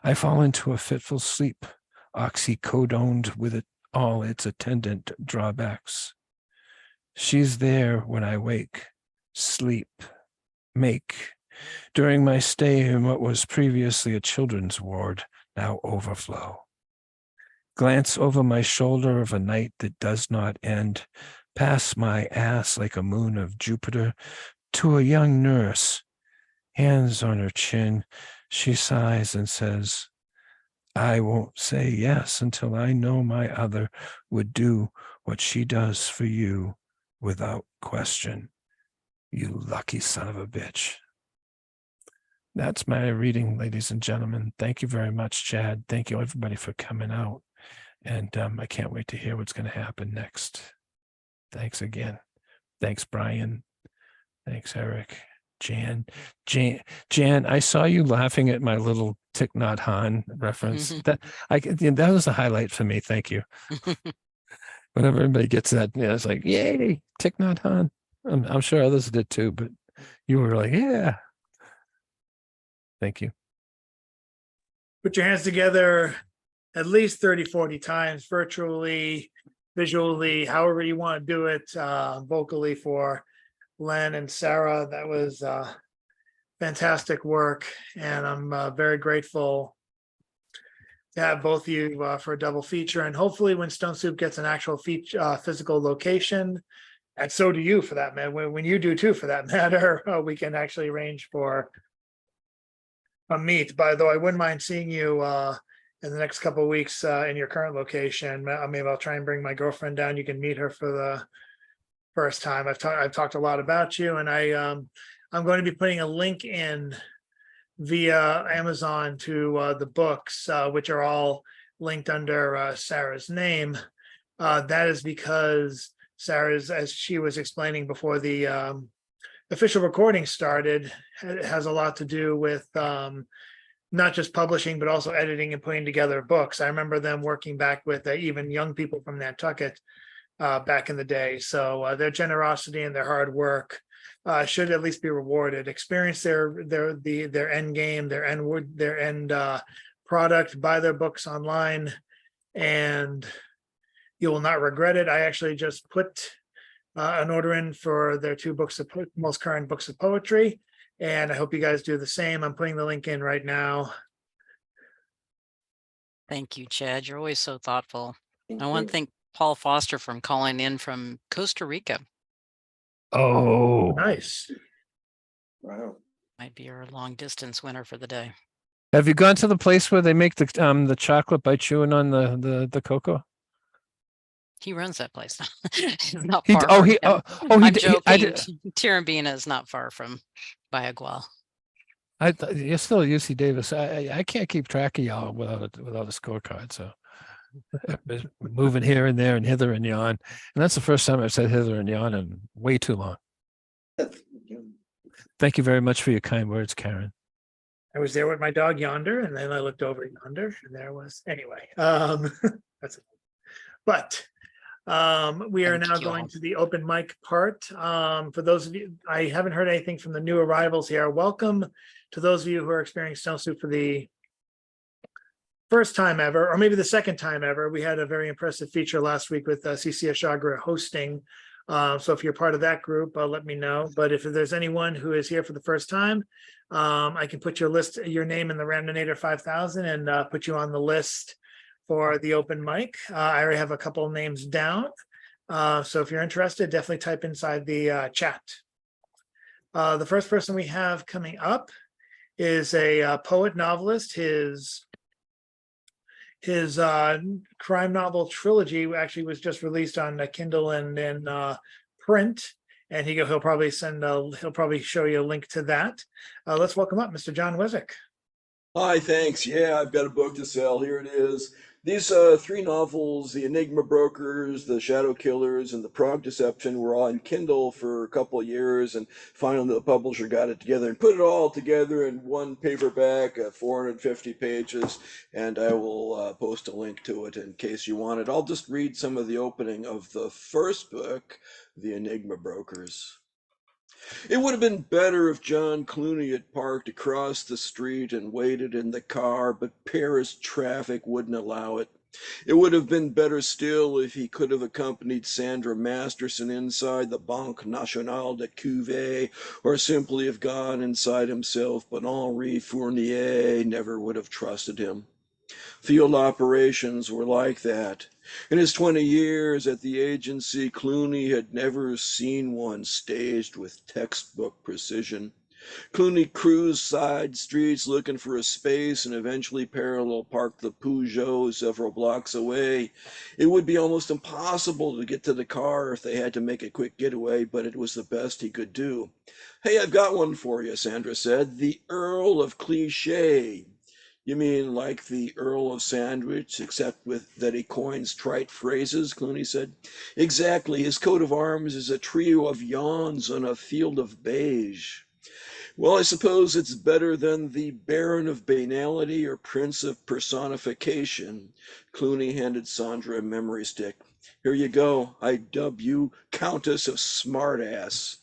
I fall into a fitful sleep, oxycodoned with all its attendant drawbacks. She's there when I wake, sleep, make. During my stay in what was previously a children's ward, now overflow. Glance over my shoulder of a night that does not end, past my ass like a moon of Jupiter, to a young nurse. Hands on her chin, she sighs and says, I won't say yes until I know my other would do what she does for you without question. You lucky son of a bitch. That's my reading, ladies and gentlemen. Thank you very much, Chad. Thank you, everybody, for coming out. And I can't wait to hear what's going to happen next. Thanks again. Thanks, Brian. Thanks, Eric. Jan, I saw you laughing at my little Thich Nhat Hanh reference. That was a highlight for me. Thank you. Whenever everybody gets that, it's like, yay, Thich Nhat Hanh. I'm sure others did too, but you were like, yeah. Thank you. Put your hands together at least 30, 40 times, virtually, visually, however you want to do it, vocally for Len and Sarah. That was fantastic work. And I'm very grateful to have both of you for a double feature. And hopefully when Stone Soup gets an actual physical location, and so do you for that matter, when you do too for that matter, we can actually arrange for a meet. By the way, I wouldn't mind seeing you in the next couple of weeks in your current location. Maybe I'll try and bring my girlfriend down. You can meet her for the first time. I've talked a lot about you, and I'm going to be putting a link in via Amazon to the books, which are all linked under Sarah's name. That is because Sarah's, as she was explaining before the official recording started, has a lot to do with not just publishing, but also editing and putting together books. I remember them working back with even young people from Nantucket back in the day. So their generosity and their hard work should at least be rewarded. Experience their end game, their end product, buy their books online, and you will not regret it. I actually just put an order in for their 2 books of most current books of poetry, and I hope you guys do the same. I'm putting the link in right now. Thank you, Chad. You're always so thoughtful. I want to thank Paul Foster from calling in from Costa Rica. Oh, Nice. Wow. Might be our long distance winner for the day. have you gone to the place where they make the chocolate by chewing on the cocoa? He runs that place. It's not He far oh from he him. oh, oh he I'm d- he- I joking. did. Tirambina is not far from Bayagua. You're still UC Davis. I can't keep track of y'all without a scorecard. So it's moving here and there and hither and yon, and that's the first time I've said hither and yon in way too long. Thank you very much for your kind words, Karen. I was there with my dog Yonder, and then I looked over yonder, and there was anyway. That's it. But we are Thank now you going all. to the open mic part. For those of you, I haven't heard anything from the new arrivals here. Welcome to those of you who are experiencing Stone Soup for the first time ever, or maybe the second time ever. We had a very impressive feature last week with CCS Chagra hosting. So if you're part of that group, let me know. But if there's anyone who is here for the first time, I can put your name in the Randonator 5000 and put you on the list for the open mic. I already have a couple of names down. So if you're interested, definitely type inside the chat. The first person we have coming up is a poet novelist. His crime novel trilogy actually was just released on Kindle and in print, and he'll probably show you a link to that. Let's welcome up Mr. John Wisick. Hi, thanks. Yeah, I've got a book to sell. Here it is. These three novels, The Enigma Brokers, The Shadow Killers, and The Prague Deception, were on Kindle for a couple of years, and finally the publisher got it together and put it all together in one paperback, 450 pages, and I will post a link to it in case you want it. I'll just read some of the opening of the first book, The Enigma Brokers. It would have been better if John Clooney had parked across the street and waited in the car, but Paris traffic wouldn't allow it. It would have been better still if he could have accompanied Sandra Masterson inside the Banque Nationale de Cuvée, or simply have gone inside himself, but Henri Fournier never would have trusted him. Field operations were like that. In his 20 years at the agency, Clooney had never seen one staged with textbook precision. Clooney cruised side streets looking for a space and eventually parallel parked the Peugeot several blocks away. It would be almost impossible to get to the car if they had to make a quick getaway, but it was the best he could do. Hey, I've got one for you, Sandra said. The Earl of Cliché. You mean like the Earl of Sandwich, except with that he coins trite phrases, Clooney said. Exactly. His coat of arms is a trio of yawns on a field of beige. Well, I suppose it's better than the Baron of Banality or Prince of Personification. Clooney handed Sandra a memory stick. Here you go. I dub you Countess of Smartass.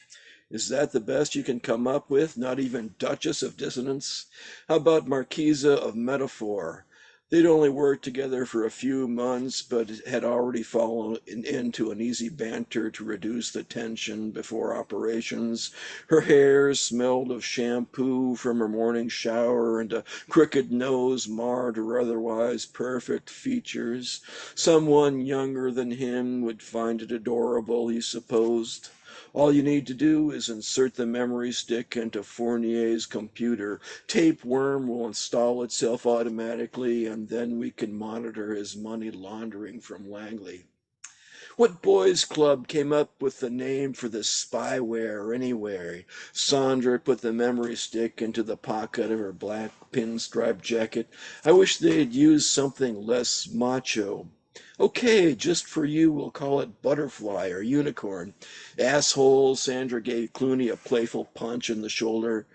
Is that the best you can come up with? Not even Duchess of Dissonance? How about Marquisa of Metaphor? They'd only worked together for a few months, but had already fallen into an easy banter to reduce the tension before operations. Her hair smelled of shampoo from her morning shower, and a crooked nose marred her otherwise perfect features. Someone younger than him would find it adorable, he supposed. All you need to do is insert the memory stick into Fournier's computer. Tapeworm will install itself automatically, and then we can monitor his money laundering from Langley. What boys' club came up with the name for this spyware anyway? Sandra put the memory stick into the pocket of her black pinstripe jacket. I wish they'd used something less macho. Okay, just for you, we'll call it Butterfly or Unicorn. Asshole, Sandra gave Clooney a playful punch in the shoulder.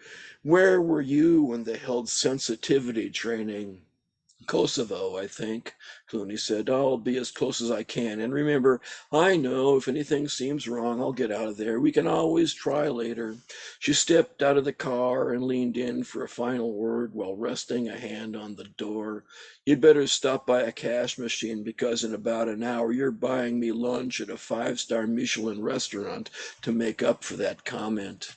Where were you when they held sensitivity training? Kosovo, I think, Clooney said. I'll be as close as I can. And remember, I know if anything seems wrong, I'll get out of there. We can always try later. She stepped out of the car and leaned in for a final word while resting a hand on the door. You'd better stop by a cash machine because in about an hour you're buying me lunch at a 5-star Michelin restaurant to make up for that comment.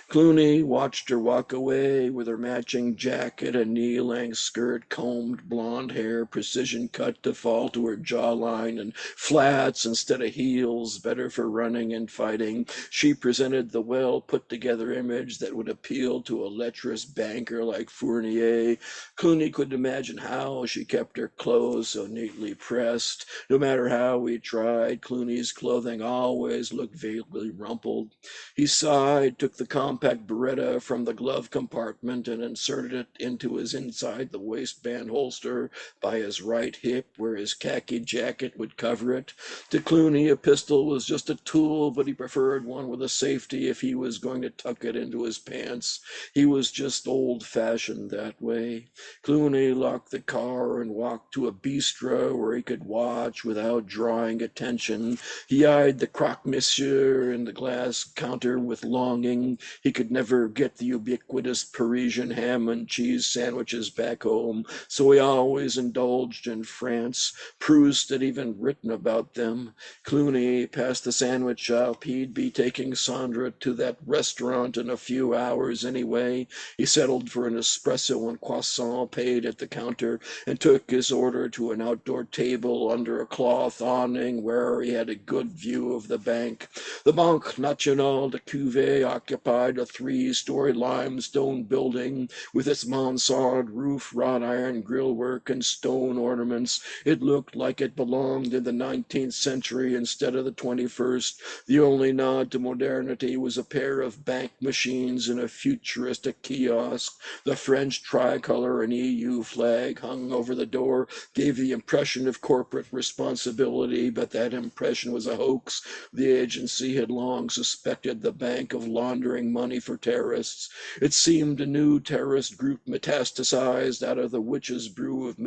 Clooney watched her walk away with her matching jacket and knee-length skirt, combed blonde hair, precision cut to fall to her jawline, and flats instead of heels, better for running and fighting. She presented the well-put-together image that would appeal to a lecherous banker like Fournier. Clooney couldn't imagine how she kept her clothes so neatly pressed. No matter how he tried, Clooney's clothing always looked vaguely rumpled. He sighed, took the compact Beretta from the glove compartment and inserted it into his inside the waistband holster by his right hip where his khaki jacket would cover it. To Clooney, a pistol was just a tool, but he preferred one with a safety if he was going to tuck it into his pants. He was just old-fashioned that way. Clooney locked the car and walked to a bistro where he could watch without drawing attention. He eyed the croque-monsieur and the glass counter with longing. He could never get the ubiquitous Parisian ham and cheese sandwiches back home, so he always indulged in France. Proust had even written about them. Clooney passed the sandwich shop. He'd be taking Sandra to that restaurant in a few hours anyway. He settled for an espresso and croissant, paid at the counter, and took his order to an outdoor table under a cloth awning where he had a good view of the bank. The Banque Nationale de Cuvée occupied a three-story limestone building with its mansard roof, wrought iron grillwork, and stone ornaments. It looked like it belonged in the 19th century instead of the 21st. The only nod to modernity was a pair of bank machines in a futuristic kiosk. The French tricolor and EU flag hung over the door gave the impression of corporate responsibility, but that impression was a hoax. The agency had long suspected the bank of laundering money for terrorists. It seemed a new terrorist group metastasized out of the witch's brew of the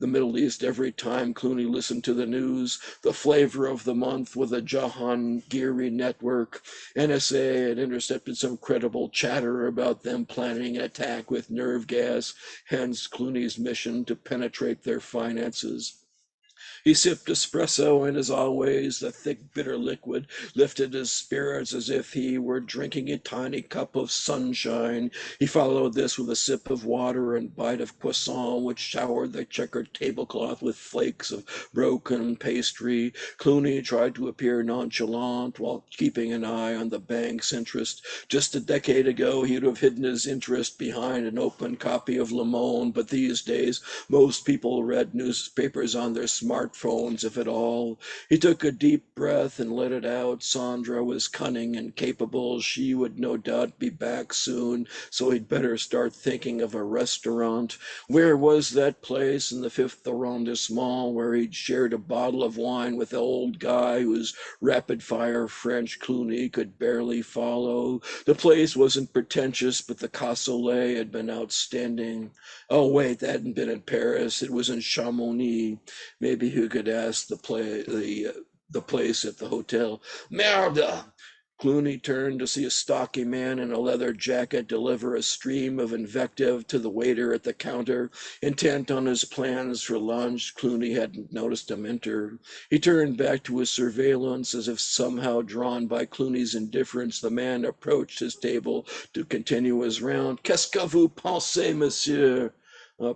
Middle East every time Clooney listened to the news. The flavor of the month with the Jahangiri network. NSA had intercepted some credible chatter about them planning an attack with nerve gas, hence Clooney's mission to penetrate their finances. He sipped espresso, and as always, the thick, bitter liquid lifted his spirits as if he were drinking a tiny cup of sunshine. He followed this with a sip of water and bite of croissant, which showered the checkered tablecloth with flakes of broken pastry. Clooney tried to appear nonchalant while keeping an eye on the bank's interest. Just a decade ago, he would have hidden his interest behind an open copy of Le Monde, but these days, most people read newspapers on their smartphones, if at all. He took a deep breath and let it out. Sandra was cunning and capable. She would no doubt be back soon, so he'd better start thinking of a restaurant. Where was that place in the 5th arrondissement where he'd shared a bottle of wine with the old guy whose rapid-fire French Clooney could barely follow? The place wasn't pretentious, but the cassoulet had been outstanding. Oh, wait, that hadn't been in Paris. It was in Chamonix. Maybe he could ask the place at the hotel. Merde! Clooney turned to see a stocky man in a leather jacket deliver a stream of invective to the waiter at the counter. Intent on his plans for lunch, Clooney hadn't noticed him enter. He turned back to his surveillance as if somehow drawn by Clooney's indifference. The man approached his table to continue his round. Qu'est-ce que vous pensez, monsieur?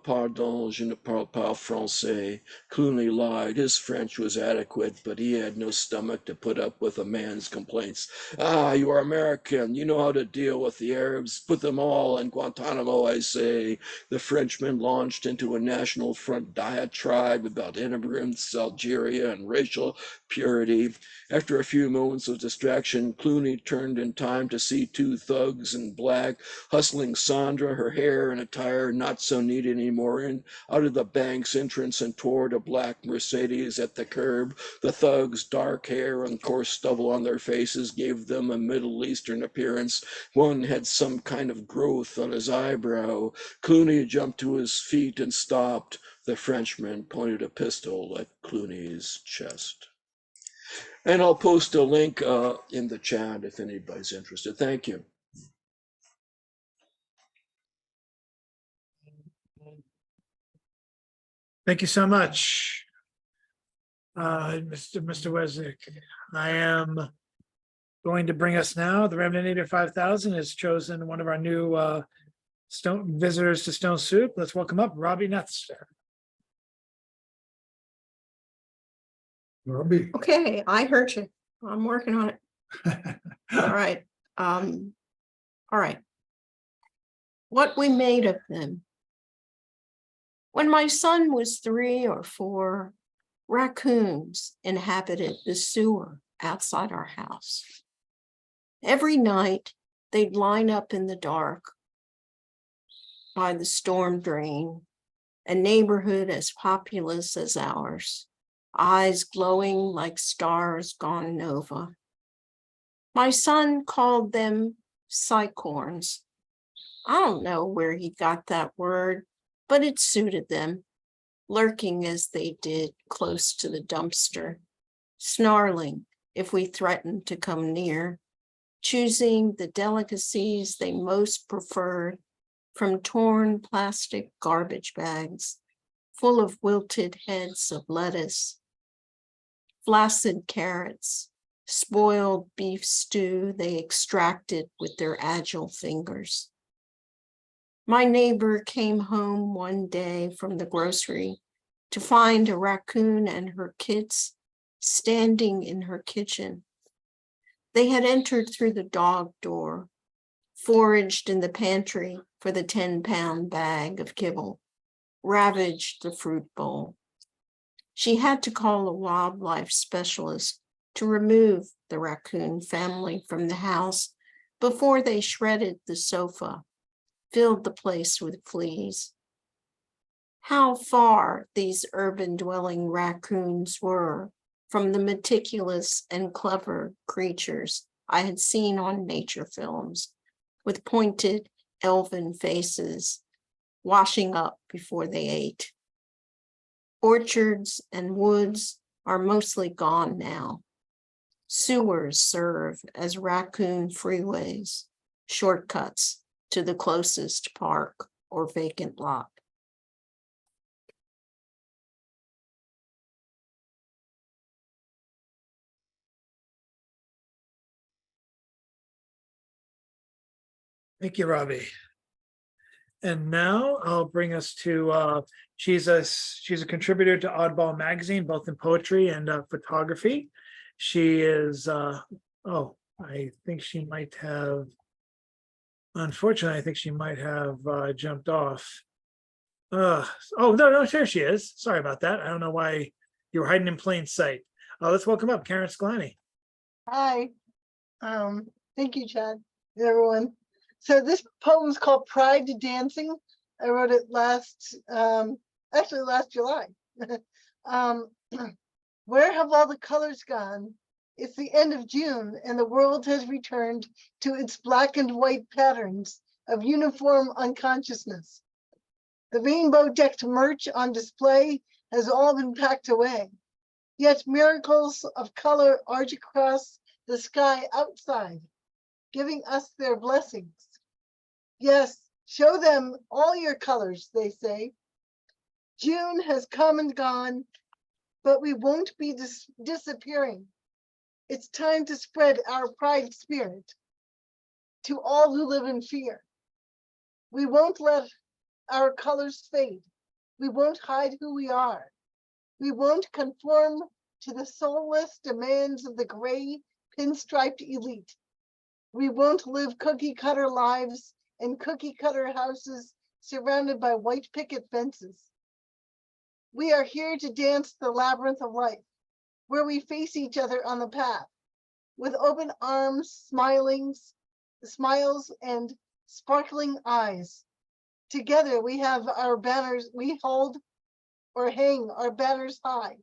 Pardon, je ne parle pas français. Clooney lied. His French was adequate, but he had no stomach to put up with a man's complaints. Ah, you are American. You know how to deal with the Arabs. Put them all in Guantanamo, I say. The Frenchman launched into a National Front diatribe about immigrants, Algeria, and racial purity. After a few moments of distraction, Clooney turned in time to see two thugs in black hustling Sandra, her hair and attire not so neat anymore, and out of the bank's entrance and toward a black Mercedes at the curb. The thugs' dark hair and coarse stubble on their faces gave them a Middle Eastern appearance. One had some kind of growth on his eyebrow. Clooney jumped to his feet and stopped. The Frenchman pointed a pistol at Clooney's chest. And I'll post a link in the chat if anybody's interested. Thank you. Thank you so much, Mr. Wesnick. I am Going to bring us now, the Remnant 5000 has chosen one of our new Stone visitors to Stone Soup. Let's welcome up Robbie Netzer. Robbie. Okay, I heard you. I'm working on it. All right. All right. What we made of them. When my son was 3 or 4, raccoons inhabited the sewer outside our house. Every night, they'd line up in the dark by the storm drain, a neighborhood as populous as ours, eyes glowing like stars gone nova. My son called them cycorns. I don't know where he got that word, but it suited them, lurking as they did close to the dumpster, snarling if we threatened to come near, choosing the delicacies they most preferred from torn plastic garbage bags full of wilted heads of lettuce, flaccid carrots, spoiled beef stew they extracted with their agile fingers. My neighbor came home one day from the grocery to find a raccoon and her kids standing in her kitchen. They had entered through the dog door, foraged in the pantry for the 10-pound bag of kibble, ravaged the fruit bowl. She had to call a wildlife specialist to remove the raccoon family from the house before they shredded the sofa, filled the place with fleas. How far these urban dwelling raccoons were from the meticulous and clever creatures I had seen on nature films with pointed elven faces washing up before they ate. Orchards and woods are mostly gone now. Sewers serve as raccoon freeways, shortcuts to the closest park or vacant lot. Thank you, Robbie. And now I'll bring us to, she's a contributor to Oddball Magazine, both in poetry and photography. She is, I think she might have, unfortunately, I think she might have jumped off. No, there she is. Sorry about that. I don't know why you were hiding in plain sight. Let's welcome up Karen Sklani. Hi. Thank you, Chad, and everyone. So this poem is called Pride to Dancing. I wrote it last July. Where have all the colors gone? It's the end of June and the world has returned to its black and white patterns of uniform unconsciousness. The rainbow-decked merch on display has all been packed away. Yet miracles of color arch across the sky outside, giving us their blessings. Yes, show them all your colors, they say. June has come and gone, but we won't be disappearing. It's time to spread our pride spirit to all who live in fear. We won't let our colors fade. We won't hide who we are. We won't conform to the soulless demands of the gray pinstriped elite. We won't live cookie cutter lives in cookie cutter houses surrounded by white picket fences. We are here to dance the labyrinth of life, where we face each other on the path with open arms, smiles and sparkling eyes. Together we have our banners, we hold or hang our banners high.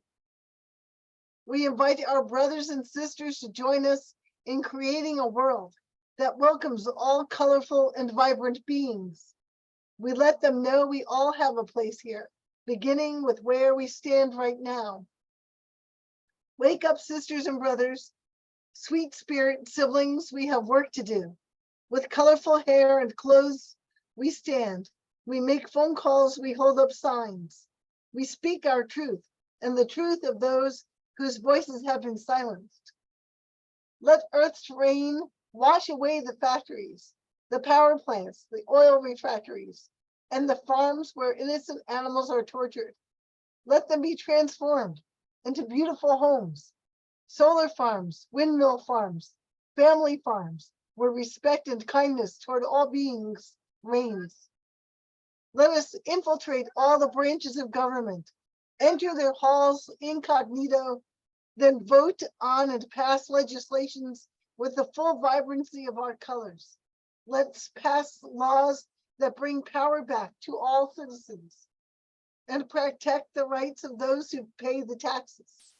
We invite our brothers and sisters to join us in creating a world that welcomes all colorful and vibrant beings. We let them know we all have a place here, beginning with where we stand right now. Wake up, sisters and brothers, sweet spirit siblings, we have work to do. With colorful hair and clothes, we stand. We make phone calls, we hold up signs. We speak our truth and the truth of those whose voices have been silenced. Let Earth's rain wash away the factories, the power plants, the oil refractories, and the farms where innocent animals are tortured. Let them be transformed into beautiful homes, solar farms, windmill farms, family farms, where respect and kindness toward all beings reigns. Let us infiltrate all the branches of government, enter their halls incognito, then vote on and pass legislations with the full vibrancy of our colors. Let's pass laws that bring power back to all citizens and protect the rights of those who pay the taxes.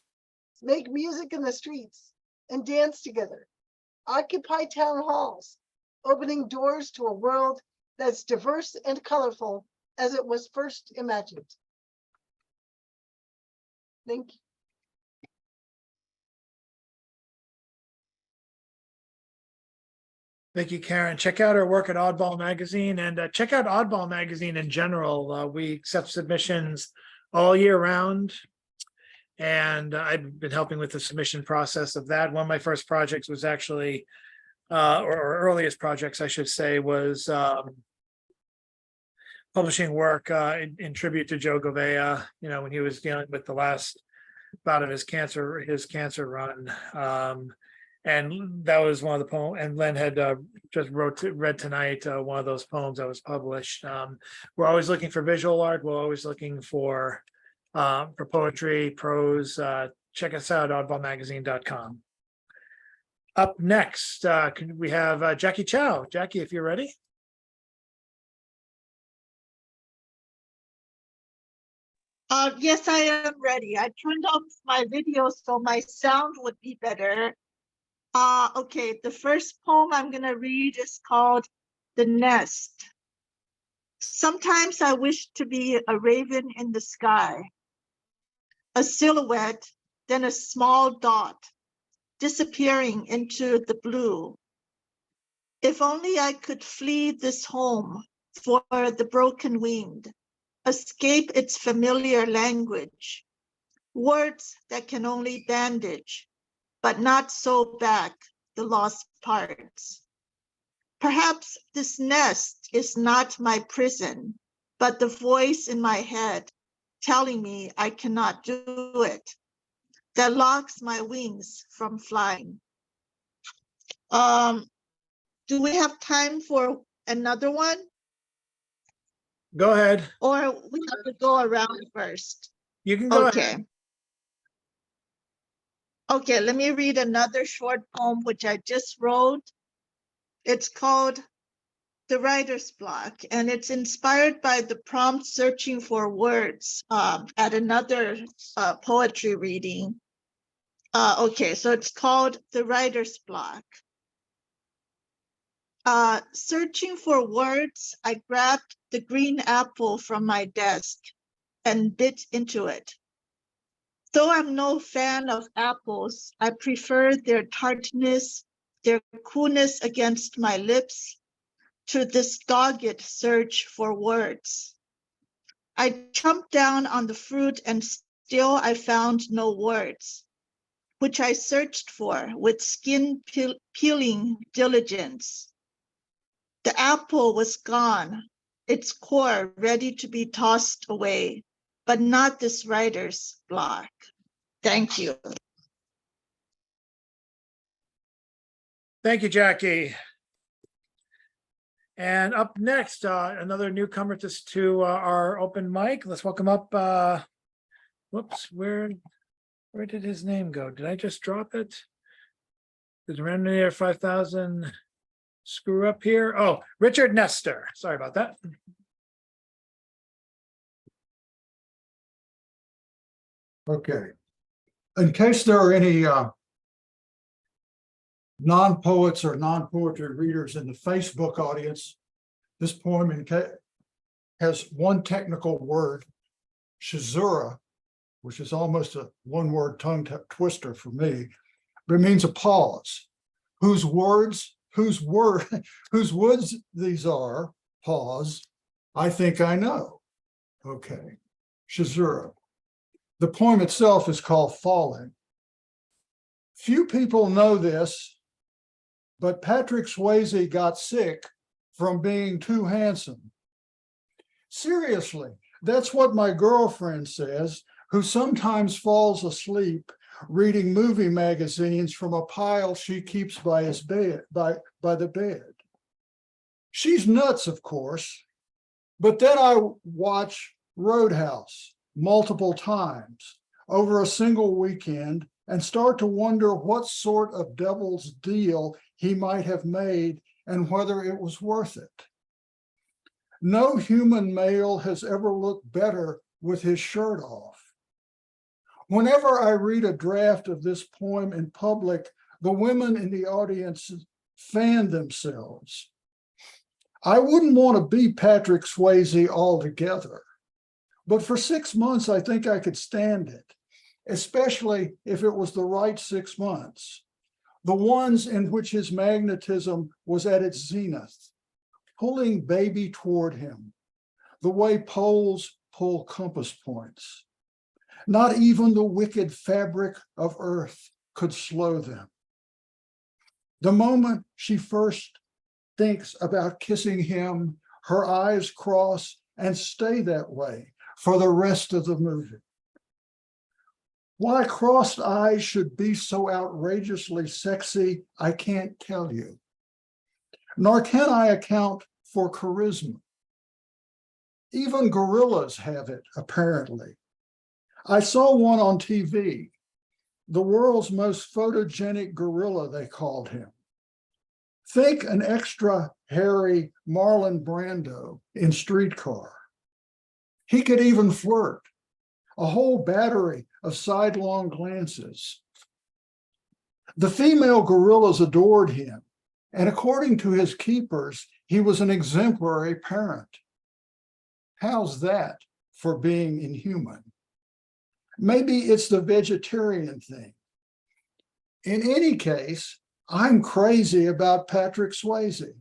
Make music in the streets and dance together. Occupy town halls, opening doors to a world that's diverse and colorful as it was first imagined. Thank you. Thank you, Karen. Check out our work at Oddball Magazine and check out Oddball Magazine in general. We accept submissions all year round. And I've been helping with the submission process of that. One of my first projects was actually, or earliest projects, I should say, was publishing work in tribute to Joe Gouveia, you know, when he was dealing with the last bout of his cancer run. And that was one of the poems, and Len had just read tonight one of those poems that was published. We're always looking for visual art. We're always looking for poetry, prose. Check us out, oddballmagazine.com. Up next, we have Jackie Chow. Jackie, if you're ready. Yes, I am ready. I turned off my video so my sound would be better. Okay, the first poem I'm gonna read is called The Nest. Sometimes I wish to be a raven in the sky, a silhouette, then a small dot, disappearing into the blue. If only I could flee this home for the broken winged, escape its familiar language, words that can only bandage, but not sew back the lost parts. Perhaps this nest is not my prison, but the voice in my head telling me I cannot do it, that locks my wings from flying. Do we have time for another one? Go ahead. Or we have to go around first? You can go Okay. ahead. Okay, let me read another short poem which I just wrote. It's called The Writer's Block, and it's inspired by the prompt searching for words at another poetry reading. Okay, so it's called The Writer's Block. Searching for words, I grabbed the green apple from my desk and bit into it. Though I'm no fan of apples, I prefer their tartness, their coolness against my lips, to this dogged search for words. I chomped down on the fruit and still I found no words, which I searched for with skin peeling diligence. The apple was gone, its core ready to be tossed away, but not this writer's block. Thank you. Thank you, Jackie. And up next, another newcomer to our open mic. Let's welcome up. Whoops, where did his name go? Did I just drop it? Did Germinara 5000 screw up here? Oh, Richard Nestor. Sorry about that. Okay. In case there are any non-poets or non-poetry readers in the Facebook audience, this poem has one technical word, shazura, which is almost a one-word tongue twister for me, but it means a pause. Whose woods these are, pause, I think I know. Okay, shazura. The poem itself is called Falling. Few people know this, but Patrick Swayze got sick from being too handsome. Seriously, that's what my girlfriend says, who sometimes falls asleep reading movie magazines from a pile she keeps by his bed, by the bed. She's nuts, of course, but then I watch Roadhouse multiple times over a single weekend and start to wonder what sort of devil's deal he might have made and whether it was worth it. No human male has ever looked better with his shirt off. Whenever I read a draft of this poem in public, the women in the audience fan themselves. I wouldn't want to be Patrick Swayze altogether, but for 6 months, I think I could stand it, especially if it was the right 6 months, the ones in which his magnetism was at its zenith, pulling baby toward him, the way poles pull compass points. Not even the wicked fabric of earth could slow them. The moment she first thinks about kissing him, her eyes cross and stay that way for the rest of the movie. Why crossed eyes should be so outrageously sexy, I can't tell you. Nor can I account for charisma. Even gorillas have it, apparently. I saw one on TV, the world's most photogenic gorilla, they called him. Think an extra hairy Marlon Brando in Streetcar. He could even flirt, a whole battery of sidelong glances. The female gorillas adored him, and according to his keepers, he was an exemplary parent. How's that for being inhuman? Maybe it's the vegetarian thing. In any case, I'm crazy about Patrick Swayze.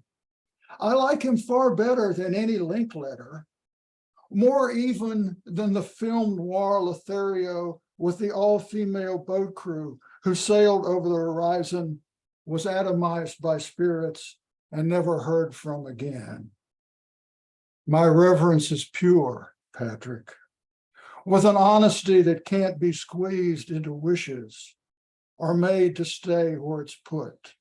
I like him far better than any Linklater, more even than the film noir Lothario with the all-female boat crew who sailed over the horizon, was atomized by spirits, and never heard from again. My reverence is pure, Patrick, with an honesty that can't be squeezed into wishes or made to stay where it's put.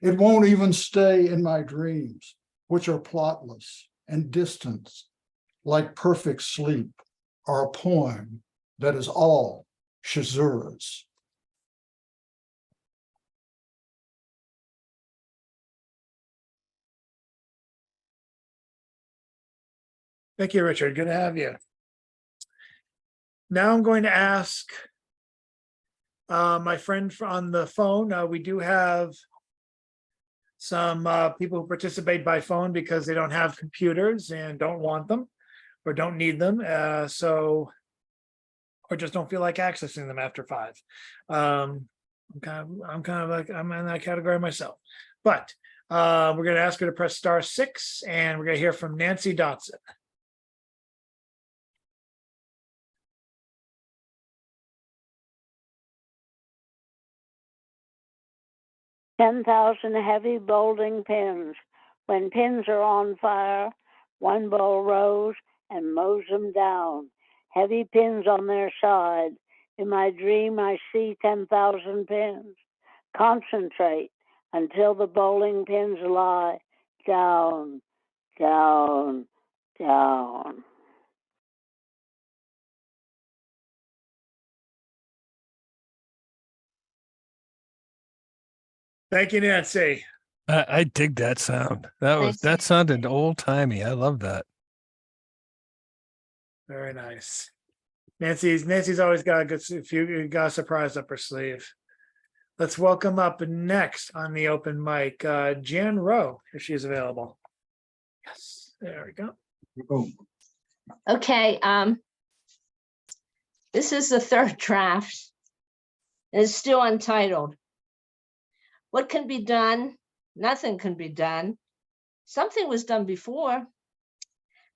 It won't even stay in my dreams, which are plotless and distant, like perfect sleep, or a poem that is all Shazura's. Thank you, Richard. Good to have you. Now I'm going to ask my friend on the phone. We do have some people who participate by phone because they don't have computers and don't want them or don't need them. Or just don't feel like accessing them after 5. I'm kind of like, I'm in that category myself. But we're going to ask her to press *6, and we're going to hear from Nancy Dotson. $10,000 heavy bowling pins. When pins are on fire, one bowl rows and mows them down. Heavy pins on their side. In my dream, I see 10,000 pins. Concentrate until the bowling pins lie down, down, down. Thank you, Nancy. I dig that sound. That Thanks. sounded old timey. I love that. Very nice. Nancy's always got a got a surprise up her sleeve. Let's welcome up next on the open mic, Jan Rowe, if she's available. Yes, there we go. Okay, this is the third draft. It's still untitled. What can be done? Nothing can be done. Something was done before.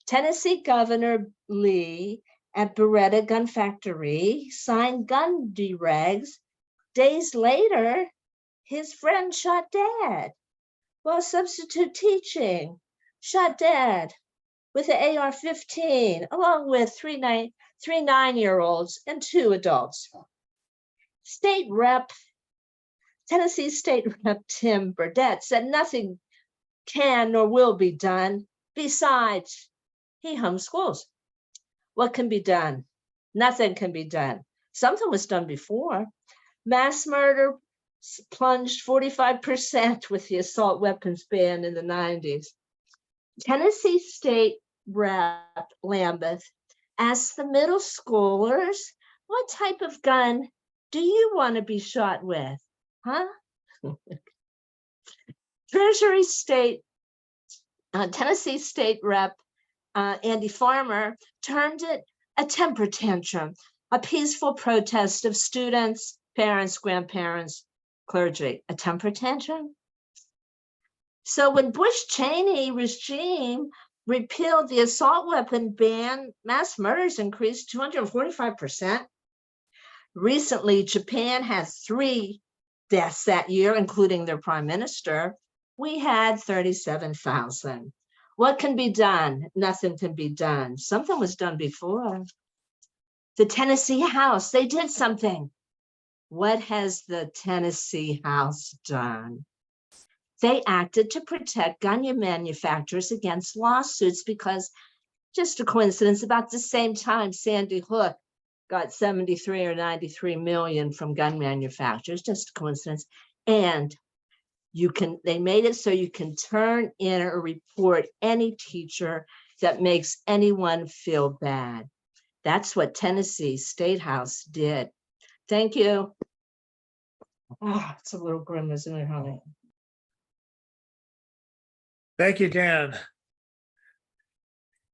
Tennessee Governor Lee at Beretta Gun Factory signed gun deregs Days later, his friend shot Dad while substitute teaching. Shot Dad with an AR-15, along with three 9-year-olds and 2 adults. Tennessee State Rep Tim Burdett said nothing can nor will be done. Besides, he homeschools. What can be done? Nothing can be done. Something was done before. Mass murder plunged 45% with the assault weapons ban in the 90s. Tennessee State Rep Lambeth asked the middle schoolers, what type of gun do you want to be shot with? Huh? Tennessee State Rep Andy Farmer termed it a temper tantrum, a peaceful protest of students, parents, grandparents, clergy. A temper tantrum? So when Bush-Cheney regime repealed the assault weapon ban, mass murders increased 245%. Recently, Japan had 3 deaths that year, including their prime minister. We had 37,000. What can be done? Nothing can be done. Something was done before. The Tennessee House, they did something. What has the Tennessee House done? They acted to protect gun manufacturers against lawsuits because, just a coincidence, about the same time Sandy Hook got 73 or 93 million from gun manufacturers, just a coincidence. And they made it so you can turn in or report any teacher that makes anyone feel bad. That's what Tennessee State House did. Thank you. Oh, it's a little grim, isn't it, honey? Thank you, Dan.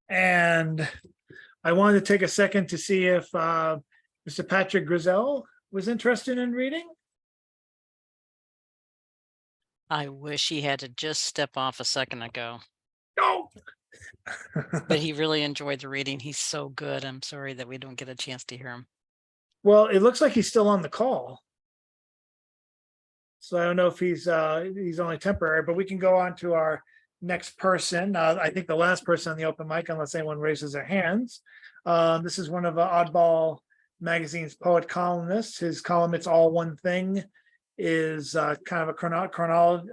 And I wanted to take a second to see if Mr. Patrick Grizel was interested in reading. I wish he had to just step off a second ago, No. but he really enjoyed the reading. He's so good. I'm sorry that we don't get a chance to hear him. Well, it looks like he's still on the call. So I don't know if he's only temporary, but we can go on to our next person. I think the last person on the open mic, unless anyone raises their hands. This is one of Oddball Magazine's poet columnists. His column, It's All One Thing, is kind of a chronology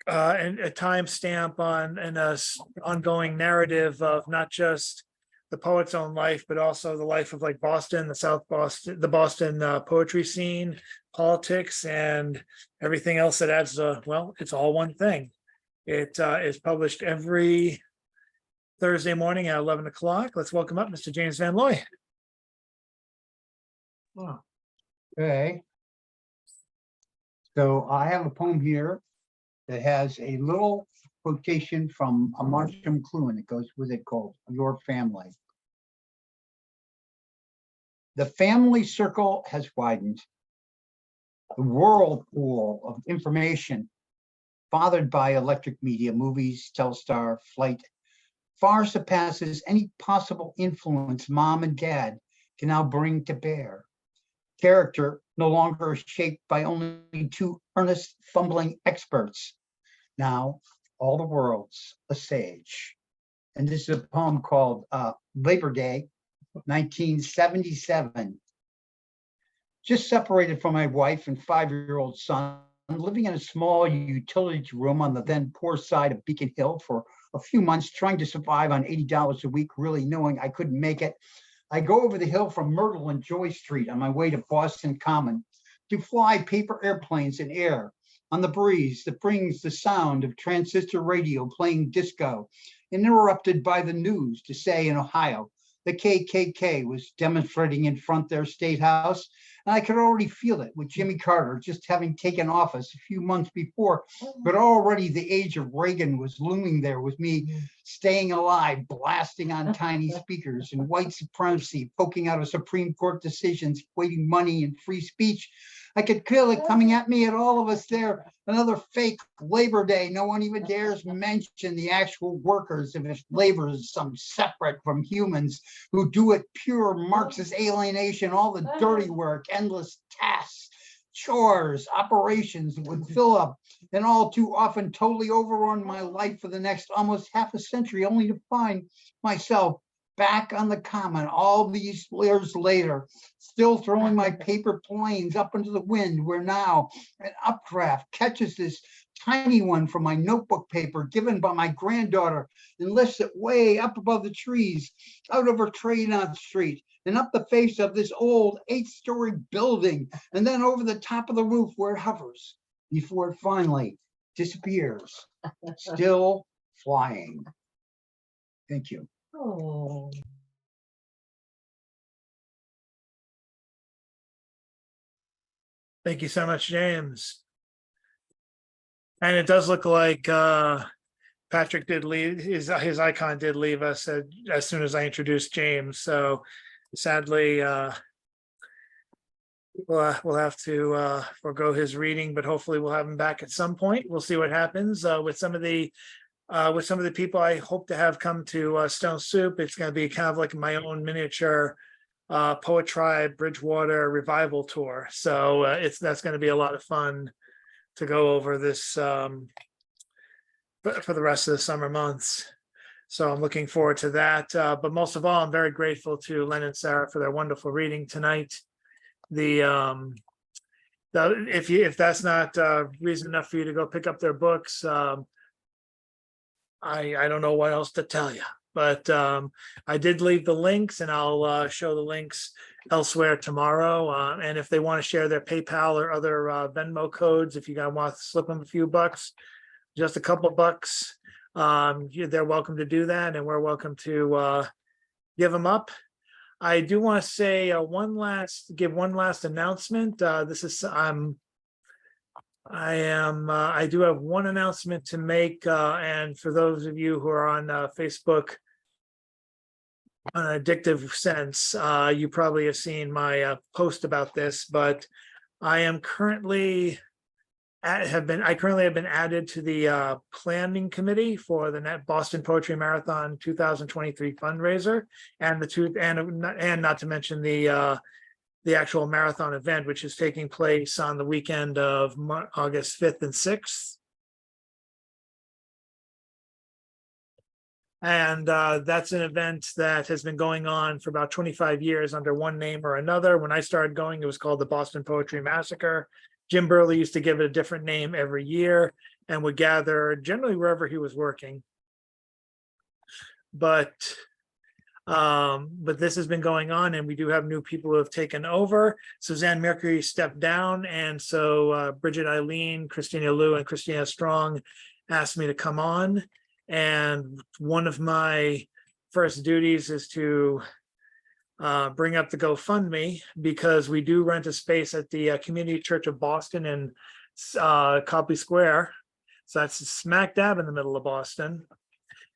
and a timestamp on an ongoing narrative of not just the poet's own life, but also the life of like Boston, the Boston poetry scene, politics, and everything else that adds well, it's all one thing. It is published every Thursday morning at 11 o'clock. Let's welcome up Mr. James Van Loy. Okay. So I have a poem here that has a little quotation from a Marshall McLuhan that goes with it called Your Family. The family circle has widened. The whirlpool of information fathered by electric media, movies, Telstar, flight, far surpasses any possible influence mom and dad can now bring to bear. Character no longer shaped by only 2 earnest, fumbling experts. Now, all the world's a sage. And this is a poem called Labor Day, 1977. Just separated from my wife and 5-year-old son, living in a small utility room on the then poor side of Beacon Hill for a few months, trying to survive on $80 a week, really knowing I couldn't make it. I go over the hill from Myrtle and Joy Street on my way to Boston Common to fly paper airplanes in air on the breeze that brings the sound of transistor radio playing disco, interrupted by the news to say in Ohio, the KKK was demonstrating in front of their state house. And I could already feel it with Jimmy Carter just having taken office a few months before, but already the age of Reagan was looming there with me staying alive, blasting on tiny speakers, and white supremacy poking out of Supreme Court decisions, equating money and free speech. I could feel it coming at me, at all of us there. Another fake Labor Day. No one even dares mention the actual workers, if labor is some separate from humans who do it pure Marxist alienation, all the dirty work, endless tasks, chores, operations would fill up, and all too often totally overrun my life for the next almost half a century, only to find myself back on the common all these years later, still throwing my paper planes up into the wind, where now an updraft catches this tiny one from my notebook paper given by my granddaughter and lifts it way up above the trees, out over Trade-On Street, and up the face of this old 8-story building, and then over the top of the roof where it hovers before it finally disappears, still flying. Thank you. Oh. Thank you so much, James. And it does look like Patrick did leave, his icon did leave us as soon as I introduced James. So sadly, we'll have to forego his reading, but hopefully we'll have him back at some point. We'll see what happens with some of the people I hope to have come to Stone Soup. It's going to be kind of like my own miniature Poet Tribe Bridgewater revival tour. So that's going to be a lot of fun to go over this for the rest of the summer months. So I'm looking forward to that. But most of all, I'm very grateful to Len and Sarah for their wonderful reading tonight. If that's not reason enough for you to go pick up their books, I don't know what else to tell you. But I did leave the links, and I'll show the links elsewhere tomorrow. And if they want to share their PayPal or other Venmo codes, if you guys want to slip them a few bucks, just a couple bucks, they're welcome to do that, and we're welcome to give them up. I do want to say give one last announcement. I do have one announcement to make, and for those of you who are on Facebook on an addictive sense, you probably have seen my post about this, but I currently have been added to the planning committee for the Boston Poetry Marathon 2023 fundraiser, and not to mention the actual marathon event, which is taking place on the weekend of August 5th and 6th. And that's an event that has been going on for about 25 years under one name or another. When I started going, it was called the Boston Poetry Massacre. Jim Burley used to give it a different name every year and would gather generally wherever he was working. But this has been going on, and we do have new people who have taken over. Suzanne Mercury stepped down, and so Bridget Eileen, Christina Liu, and Christina Strong asked me to come on. And one of my first duties is to bring up the GoFundMe, because we do rent a space at the Community Church of Boston in Copley Square. So that's smack dab in the middle of Boston.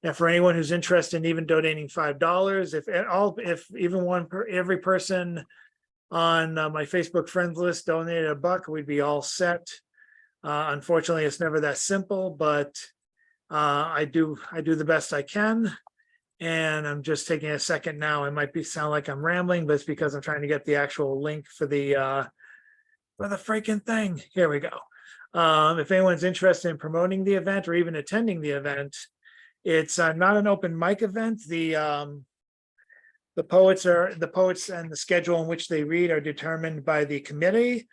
And for anyone who's interested in even donating $5, every person on my Facebook friends list donated $1, we'd be all set. Unfortunately, it's never that simple, but I do the best I can. And I'm just taking a second now. It might sound like I'm rambling, but it's because I'm trying to get the actual link for the freaking thing. Here we go. If anyone's interested in promoting the event or even attending the event, it's not an open mic event. The poets and the schedule in which they read are determined by the committee,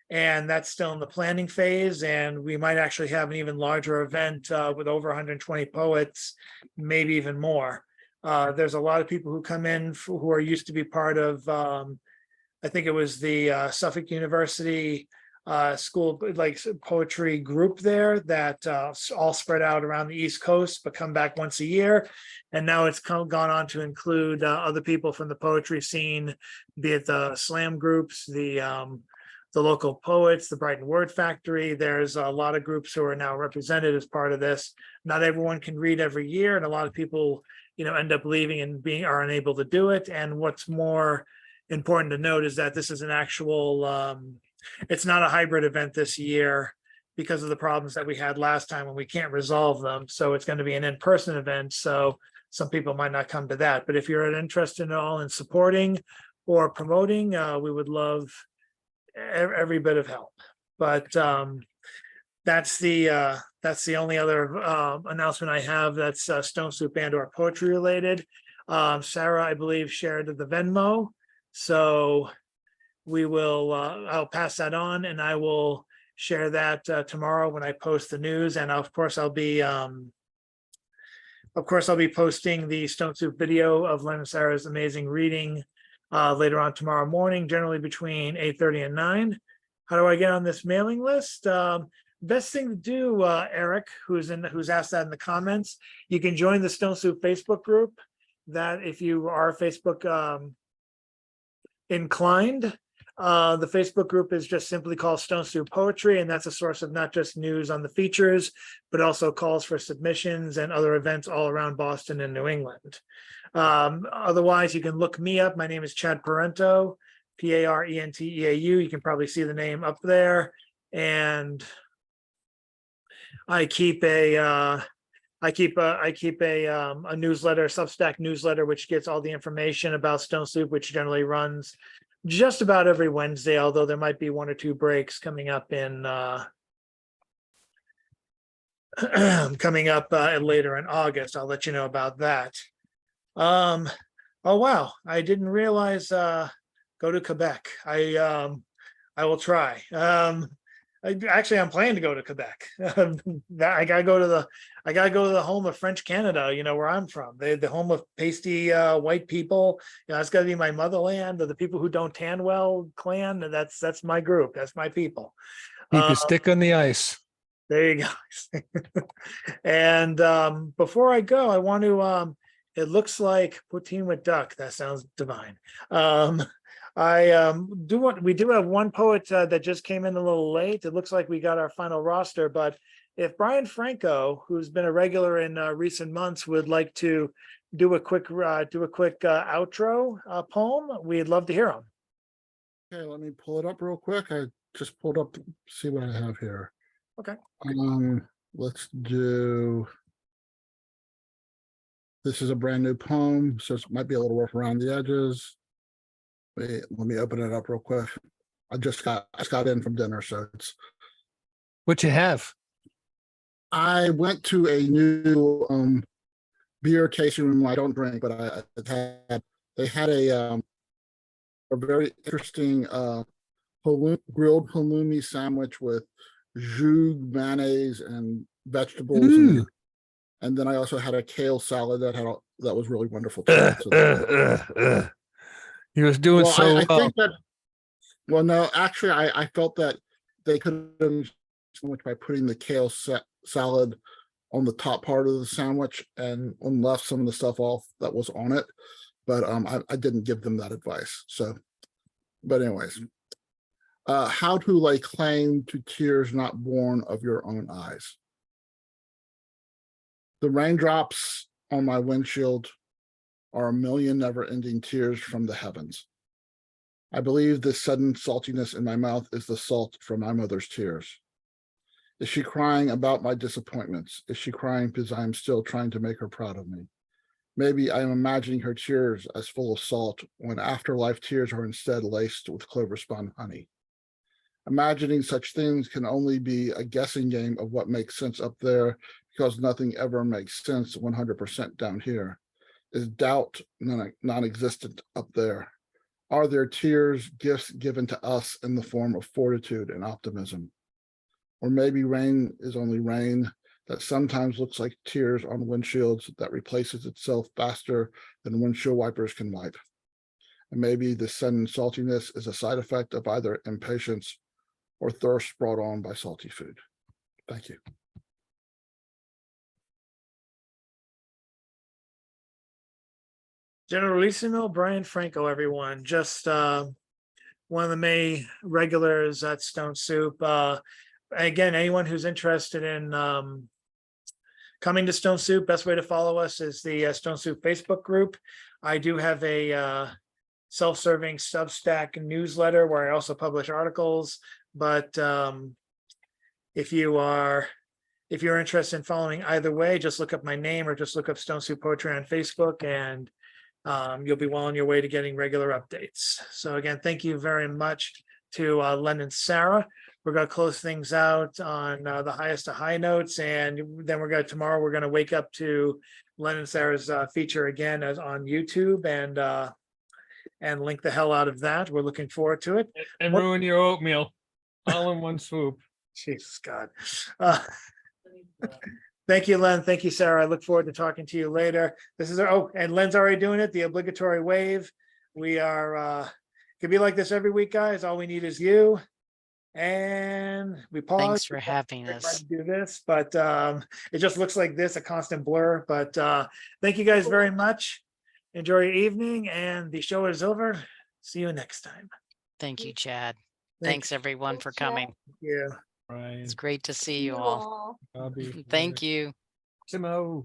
and that's still in the planning phase. And we might actually have an even larger event with over 120 poets, maybe even more. There's a lot of people who come in who are used to be part of, I think it was the Suffolk University school, like poetry group there, that all spread out around the East Coast, but come back once a year. And now it's gone on to include other people from the poetry scene, be it the slam groups, the local poets, the Brighton Word Factory. There's a lot of groups who are now represented as part of this. Not everyone can read every year, and a lot of people, end up leaving and are unable to do it. And what's more important to note is that this is an actual, it's not a hybrid event this year because of the problems that we had last time when we can't resolve them. So it's going to be an in-person event. So some people might not come to that. But if you're interested at all in supporting or promoting, we would love every bit of help. But that's the only other announcement I have that's Stone Soup and or poetry related. Sarah, I believe, shared the Venmo. So we will, I'll pass that on and I will share that tomorrow when I post the news. And of course, I'll be posting the Stone Soup video of Len and Sarah's amazing reading later on tomorrow morning, generally between 8:30 and 9. How do I get on this mailing list? Best thing to do, Eric, who's asked that in the comments, you can join the Stone Soup Facebook group. That if you are Facebook inclined, the Facebook group is just simply called Stone Soup Poetry, and that's a source of not just news on the features, but also calls for submissions and other events all around Boston and New England. Otherwise, you can look me up. My name is Chad Parento, Parenteau. You can probably see the name up there. And I keep a newsletter, Substack newsletter, which gets all the information about Stone Soup, which generally runs just about every Wednesday, although there might be 1 or 2 breaks coming up in later in August. I'll let you know about that. Oh wow, I didn't realize go to Quebec. I will try. I'm planning to go to Quebec. I gotta go to the home of French Canada, where I'm from. The home of pasty white people. It's gotta be my motherland, or the people who don't tan well clan. And that's my group. That's my people. Keep your stick on the ice. There you go. And before I go, I want to it looks like poutine with duck. That sounds divine. We do have one poet that just came in a little late. It looks like we got our final roster, but if Brian Franco, who's been a regular in recent months, would like to do a quick outro poem, we'd love to hear him. Okay, let me pull it up real quick. I just pulled up to see what I have here. Okay. Let's do. This is a brand new poem, so it might be a little rough around the edges. Wait, let me open it up real quick. I just got in from dinner, so it's. What you have? I went to a new beer tasting room. I don't drink, but they had a very interesting grilled halloumi sandwich with jus, mayonnaise, and vegetables. And then I also had a kale salad that was really wonderful too. He was doing so I well. think that. Well, no, actually, I felt that they could have done so much by putting the kale salad on the top part of the sandwich and left some of the stuff off that was on it. But I didn't give them that advice. So, but anyways, how to lay claim to tears not born of your own eyes. The raindrops on my windshield are a million never-ending tears from the heavens. I believe this sudden saltiness in my mouth is the salt from my mother's tears. Is she crying about my disappointments? Is she crying because I am still trying to make her proud of me? Maybe I am imagining her tears as full of salt when afterlife tears are instead laced with clover spun honey. Imagining such things can only be a guessing game of what makes sense up there, because nothing ever makes sense 100% down here. Is doubt non-existent up there? Are there tears, gifts given to us in the form of fortitude and optimism? Or maybe rain is only rain that sometimes looks like tears on windshields that replaces itself faster than windshield wipers can wipe. And maybe the sudden saltiness is a side effect of either impatience or thirst brought on by salty food. Thank you. Generalissimo Brian Franco, everyone. Just one of the main regulars at Stone Soup. Again, anyone who's interested in coming to Stone Soup, best way to follow us is the Stone Soup Facebook group. I do have a self-serving Substack newsletter where I also publish articles. But if you're interested in following either way, just look up my name or just look up Stone Soup Poetry on Facebook, and you'll be well on your way to getting regular updates. So again, thank you very much to Len and Sarah. We're gonna close things out on the highest of high notes, and then tomorrow we're gonna wake up to Len and Sarah's feature again as on YouTube and link the hell out of that. We're looking forward to it. And ruin your oatmeal all in one swoop. Jesus God. Thank you, Len. Thank you, Sarah. I look forward to talking to you later. This is, and Len's already doing it, the obligatory wave. We are, could be like this every week, guys. All we need is you. And we pause. Thanks for having I tried us. to do this, but it just looks like this, a constant blur. But thank you guys very much. Enjoy your evening, and the show is over. See you next time. Thank you, Chad. Thank Thanks everyone for coming. you. Right. It's great to see you all. Bobby. Thank you. Timo.